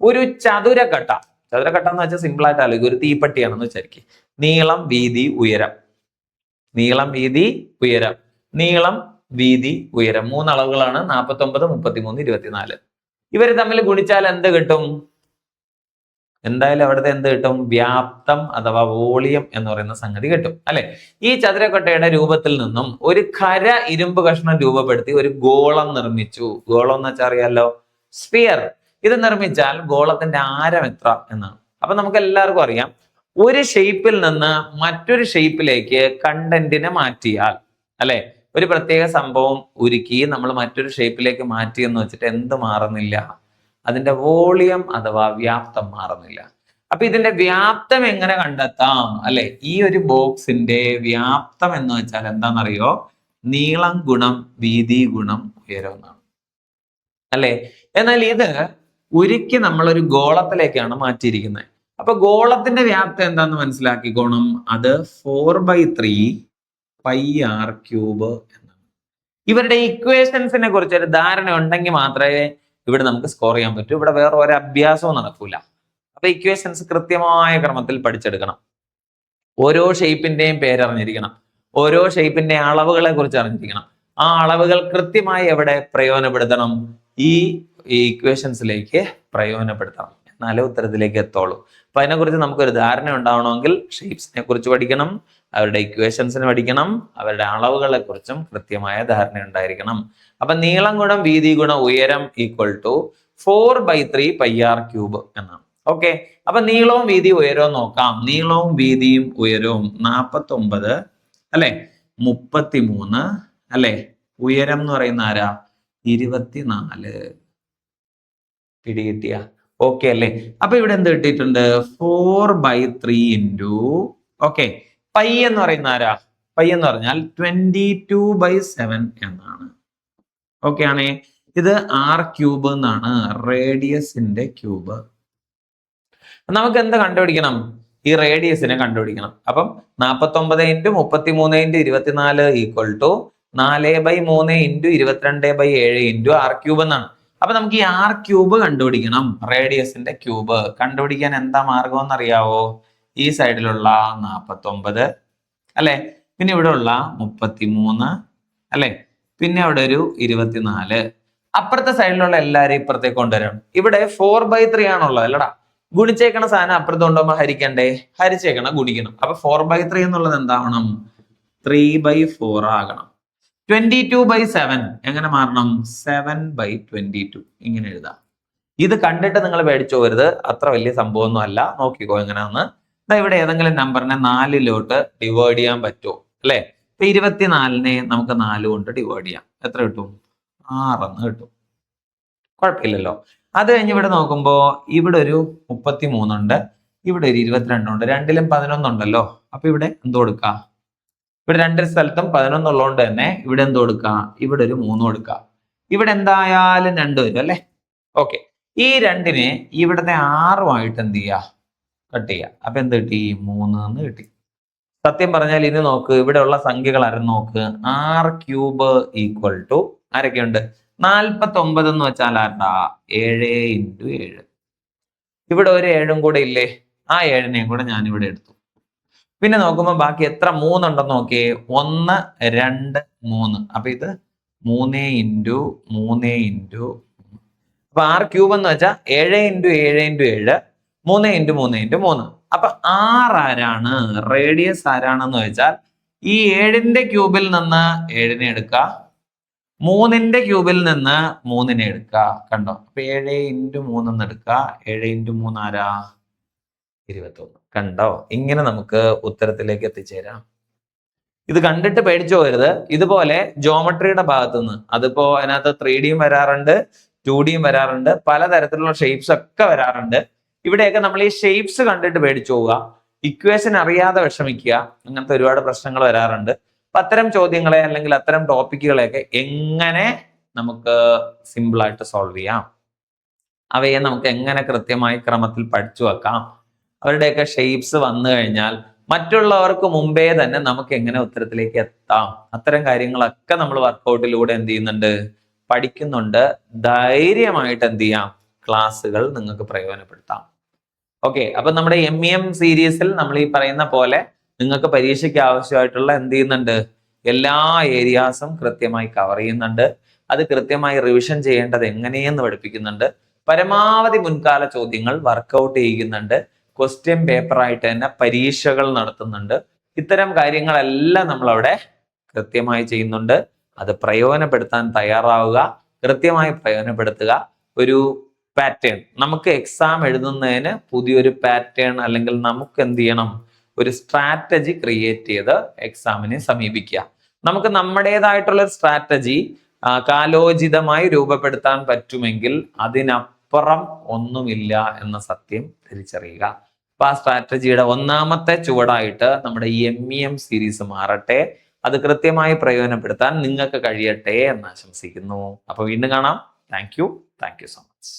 ഒരു ചതുരക്കട്ട എന്ന് വെച്ചാൽ സിമ്പിൾ ആയിട്ട് ആലോചിക്കും. ഒരു തീപ്പെട്ടിയാണെന്ന് വിചാരിക്കും. നീളം, വീതി, ഉയരം. നീളം, വീതി, ഉയരം. നീളം, വീതി, ഉയരം. 3 അളവുകളാണ്. 49, 33, 24. ഇവര് തമ്മിൽ ഗുണിച്ചാൽ എന്ത് കിട്ടും? എന്തായാലും അവിടുത്തെ എന്ത് കിട്ടും? വ്യാപ്തം അഥവാ വോളിയം എന്ന് പറയുന്ന സംഗതി കിട്ടും അല്ലെ? ഈ ചതുരക്കട്ടയുടെ രൂപത്തിൽ നിന്നും ഒരു ഖര ഇരുമ്പ് കഷ്ണം രൂപപ്പെടുത്തി ഒരു ഗോളം നിർമ്മിച്ചു. ഗോളം എന്ന് വെച്ചാൽ അറിയാലോ, സ്ഫിയർ. ഇത് നിർമ്മിച്ചാൽ ഗോളത്തിന്റെ ആരം എത്ര എന്നാണ്. അപ്പൊ നമുക്ക് എല്ലാവർക്കും അറിയാം, ഒരു ഷേപ്പിൽ നിന്ന് മറ്റൊരു ഷേപ്പിലേക്ക് കണ്ടന്റിനെ മാറ്റിയാൽ അല്ലെ, ഒരു പ്രത്യേക സംഭവം ഉരുക്കി നമ്മൾ മറ്റൊരു ഷേപ്പിലേക്ക് മാറ്റി എന്ന് വെച്ചിട്ട് എന്ത് മാറുന്നില്ല? അതിന്റെ വോളിയം അഥവാ വ്യാപ്തം മാറുന്നില്ല. അപ്പൊ ഇതിന്റെ വ്യാപ്തം എങ്ങനെ കണ്ടെത്താം അല്ലെ? ഈ ഒരു ബോക്സിന്റെ വ്യാപ്തം എന്ന് വെച്ചാൽ എന്താണെന്നറിയോ? നീളം ഗുണം വീതി ഗുണം ഉയരം എന്നാണ് അല്ലെ? എന്നാൽ ഇത് ഉരുക്കി നമ്മളൊരു ഗോളത്തിലേക്കാണ് മാറ്റിയിരിക്കുന്നത്. അപ്പൊ ഗോളത്തിന്റെ വ്യാപ്തം എന്താന്ന് മനസ്സിലാക്കിക്കോണം. അത് 4/3 πr³ എന്നാണ്. ഇവരുടെ ഇക്വേഷൻസിനെ കുറിച്ച് ഒരു ധാരണ ഉണ്ടെങ്കിൽ മാത്രമേ ഇവിടെ നമുക്ക് സ്കോർ ചെയ്യാൻ പറ്റൂ. ഇവിടെ വേറെ ഒരു അഭ്യാസവും നടക്കൂല. അപ്പൊ ഇക്വേഷൻസ് കൃത്യമായ ക്രമത്തിൽ പഠിച്ചെടുക്കണം. ഓരോ ഷേപ്പിന്റെയും പേരറിഞ്ഞിരിക്കണം. ഓരോ ഷേപ്പിന്റെ അളവുകളെ കുറിച്ച് അറിഞ്ഞിരിക്കണം. ആ അളവുകൾ കൃത്യമായി എവിടെ പ്രയോജനപ്പെടുത്തണം? ഈ ഇക്വേഷൻസിലേക്ക് പ്രയോജനപ്പെടുത്തണം. എന്നാലേ ഉത്തരത്തിലേക്ക് എത്തോളൂ. അപ്പൊ അതിനെക്കുറിച്ച് നമുക്കൊരു ധാരണ ഉണ്ടാവണമെങ്കിൽ ഷേപ്സിനെ കുറിച്ച് പഠിക്കണം, അവരുടെ ഇക്വേഷൻസിനെ പഠിക്കണം, അവരുടെ അളവുകളെ കുറിച്ചും കൃത്യമായ ധാരണ ഉണ്ടായിരിക്കണം. അപ്പൊ നീളം ഗുണം വീതി ഗുണം ഉയരം ഈക്വൽ ടു 4/3 πr³ എന്നാണ്. ഓക്കെ, അപ്പൊ നീളവും വീതിയും ഉയരവും നോക്കാം. നീളവും വീതിയും ഉയരവും 49 അല്ലെ, 33 അല്ലെ, ഉയരം എന്ന് പറയുന്ന ആരാ? 24. പിടികിട്ടിയ? ഓക്കെ അല്ലേ? അപ്പൊ ഇവിടെ എന്ത് കിട്ടിയിട്ടുണ്ട്? 4/3 ഇൻറ്റു ഓക്കെ പൈ എന്ന് പറയുന്ന ആരാ? പൈ എന്ന് പറഞ്ഞാൽ 22/7 എന്നാണ്. ഓക്കെ ആണേ? ഇത് r³ എന്നാണ്, റേഡിയസിന്റെ ക്യൂബ്. നമുക്ക് എന്ത് കണ്ടുപിടിക്കണം? ഈ റേഡിയസിനെ കണ്ടുപിടിക്കണം. അപ്പം 49 into 33 into 24 equal to 4/3 into 22/7 into r³ എന്നാണ്. അപ്പൊ നമുക്ക് ഈ r³ കണ്ടുപിടിക്കണം. റേഡിയസിന്റെ ക്യൂബ് കണ്ടുപിടിക്കാൻ എന്താ മാർഗം എന്നറിയാവോ? ഈ സൈഡിലുള്ള 49 അല്ലെ, പിന്നെ ഇവിടെ ഉള്ള 33 അല്ലെ, പിന്നെ അവിടെ ഒരു 24. അപ്പുറത്തെ സൈഡിലുള്ള എല്ലാവരും ഇപ്പുറത്തേക്ക് കൊണ്ടുവരണം. ഇവിടെ 4/3 ആണുള്ളത് അല്ലടാ. ഗുണിച്ചേക്കണ സാധനം അപ്പുറത്ത് കൊണ്ടുപോകുമ്പോൾ ഹരിക്കണ്ടേ? ഹരിച്ചേക്കണം, ഗുണിക്കണം. അപ്പൊ 4/3 എന്നുള്ളത് എന്താവണം? 3/4 ആകണം. 22/7 എങ്ങനെ മാറണം? 7/22 ഇങ്ങനെ എഴുതാം. ഇത് കണ്ടിട്ട് നിങ്ങൾ പേടിച്ചു പോകരുത്, അത്ര വലിയ സംഭവമൊന്നും അല്ല. നോക്കിക്കോ എങ്ങനെയാന്ന്. ഇവിടെ ഏതെങ്കിലും നമ്പറിനെ 4ലോട്ട് ഡിവൈഡ് ചെയ്യാൻ പറ്റുമോ അല്ലെ? ഇപ്പൊ 24നെ നമുക്ക് 4 കൊണ്ട് ഡിവൈഡ് ചെയ്യാം. എത്ര കിട്ടും? 6 എന്ന് കിട്ടും. കുഴപ്പമില്ലല്ലോ. അത് കഴിഞ്ഞ് ഇവിടെ നോക്കുമ്പോ ഇവിടെ ഒരു 33 ഉണ്ട്, ഇവിടെ ഒരു 22 ഉണ്ട്. രണ്ടിലും 11 ഉണ്ടല്ലോ. അപ്പൊ ഇവിടെ എന്ത് കൊടുക്കാം? ഇവിടെ 2 സ്ഥലത്തും 11 ഉള്ളതുകൊണ്ട് തന്നെ ഇവിടെ എന്ത് കൊടുക്കാം? ഇവിടെ ഒരു 3 കൊടുക്കാം. ഇവിടെ എന്തായാലും 2 വരും അല്ലെ? ഓക്കെ, ഈ 2നെ ഇവിടുത്തെ 6 എന്ത് ചെയ്യുക? കട്ട് ചെയ്യുക. അപ്പൊ എന്ത് കിട്ടി? 3 എന്ന് കിട്ടി. സത്യം പറഞ്ഞാൽ ഇനി നോക്ക്, ഇവിടെയുള്ള സംഖ്യകൾ ആരും നോക്ക്. ആർ ക്യൂബ് ഈക്വൽ ടു ആരൊക്കെയുണ്ട്? 49 എന്ന് വെച്ചാൽ ആരാ? 7 × 7. ഇവിടെ ഒരു 7 കൂടെ ഇല്ലേ? ആ 7നെയും കൂടെ ഞാൻ ഇവിടെ എടുത്തു. പിന്നെ നോക്കുമ്പോൾ ബാക്കി എത്ര 3 ഉണ്ടെന്ന് നോക്കിയേ. 1, 2, 3. അപ്പൊ ഇത് 3 × 3 × അപ്പൊ ആർ ക്യൂബ് എന്ന് വെച്ചാൽ 7 × 7 × 7, 3 × 3 × 3. അപ്പൊ ആരാണ്? റേഡിയസ് ആരാണെന്ന് വെച്ചാൽ ഈ 7ന്റെ ക്യൂബിൽ നിന്ന് 7നെ എടുക്കുക, 3ന്റെ ക്യൂബിൽ നിന്ന് 3നെ എടുക്കുക. കണ്ടോ? അപ്പൊ 7 × 3 എന്ന് എടുക്കുക. 7 × 3 ആരാ? 21. കണ്ടോ? ഇങ്ങനെ നമുക്ക് ഉത്തരത്തിലേക്ക് എത്തിച്ചേരാം. ഇത് കണ്ടിട്ട് പേടിച്ചു പോകരുത്. ഇതുപോലെ ജോമെട്രിയുടെ ഭാഗത്തുനിന്ന്, അതിപ്പോ അതിനകത്ത് 3Dയും വരാറുണ്ട്, 2Dയും വരാറുണ്ട്, പലതരത്തിലുള്ള ഷേപ്സ് ഒക്കെ വരാറുണ്ട്. ഇവിടെയൊക്കെ നമ്മൾ ഈ ഷേപ്സ് കണ്ടിട്ട് പേടിച്ചു പോവുക, ഇക്വേഷൻ അറിയാതെ വിഷമിക്കുക, അങ്ങനത്തെ ഒരുപാട് പ്രശ്നങ്ങൾ വരാറുണ്ട്. അപ്പൊ അത്തരം ചോദ്യങ്ങളെ അല്ലെങ്കിൽ അത്തരം ടോപ്പിക്കുകളെയൊക്കെ എങ്ങനെ നമുക്ക് സിമ്പിൾ ആയിട്ട് സോൾവ് ചെയ്യാം, അവയെ നമുക്ക് എങ്ങനെ കൃത്യമായി ക്രമത്തിൽ പഠിച്ചു വെക്കാം, അവരുടെയൊക്കെ ഷേപ്സ് വന്നു കഴിഞ്ഞാൽ മറ്റുള്ളവർക്ക് മുമ്പേ തന്നെ നമുക്ക് എങ്ങനെ ഉത്തരത്തിലേക്ക് എത്താം, അത്തരം കാര്യങ്ങളൊക്കെ നമ്മൾ വർക്കൗട്ടിലൂടെ എന്ത് ചെയ്യുന്നുണ്ട്? പഠിക്കുന്നുണ്ട്. ധൈര്യമായിട്ട് എന്ത് ചെയ്യാം? ക്ലാസ്സുകൾ നിങ്ങൾക്ക് പ്രയോജനപ്പെടുത്താം. ഓക്കെ, അപ്പൊ നമ്മുടെ MEM സീരീസിൽ നമ്മൾ ഈ പറയുന്ന പോലെ നിങ്ങൾക്ക് പരീക്ഷയ്ക്ക് ആവശ്യമായിട്ടുള്ള എന്ത് ചെയ്യുന്നുണ്ട്? എല്ലാ ഏരിയാസും കൃത്യമായി കവർ ചെയ്യുന്നുണ്ട്. അത് കൃത്യമായി റിവിഷൻ ചെയ്യേണ്ടത് എങ്ങനെയെന്ന് പഠിപ്പിക്കുന്നുണ്ട്. പരമാവധി മുൻകാല ചോദ്യങ്ങൾ വർക്കൗട്ട് ചെയ്യുന്നുണ്ട്. ക്വസ്റ്റ്യൻ പേപ്പർ ആയിട്ട് തന്നെ പരീക്ഷകൾ നടത്തുന്നുണ്ട്. ഇത്തരം കാര്യങ്ങളെല്ലാം നമ്മൾ അവിടെ കൃത്യമായി ചെയ്യുന്നുണ്ട്. അത് പ്രയോജനപ്പെടുത്താൻ തയ്യാറാവുക, കൃത്യമായി പ്രയോജനപ്പെടുത്തുക. ഒരു പാറ്റേൺ, നമുക്ക് എക്സാം എഴുതുന്നതിന് പുതിയൊരു പാറ്റേൺ അല്ലെങ്കിൽ നമുക്ക് എന്ത് ചെയ്യണം? ഒരു സ്ട്രാറ്റജി ക്രിയേറ്റ് ചെയ്ത് എക്സാമിനെ സമീപിക്കുക. നമുക്ക് നമ്മുടേതായിട്ടുള്ള സ്ട്രാറ്റജി കാലോചിതമായി രൂപപ്പെടുത്താൻ പറ്റുമെങ്കിൽ അതിനപ്പുറം ഒന്നുമില്ല എന്ന സത്യം തിരിച്ചറിയുക. അപ്പൊ ആ സ്ട്രാറ്റജിയുടെ ഒന്നാമത്തെ ചുവടായിട്ട് നമ്മുടെ MEM സീരീസ് മാറട്ടെ. അത് കൃത്യമായി പ്രയോജനപ്പെടുത്താൻ നിങ്ങൾക്ക് കഴിയട്ടെ എന്ന് ആശംസിക്കുന്നു. അപ്പൊ വീണ്ടും കാണാം. Thank you so much.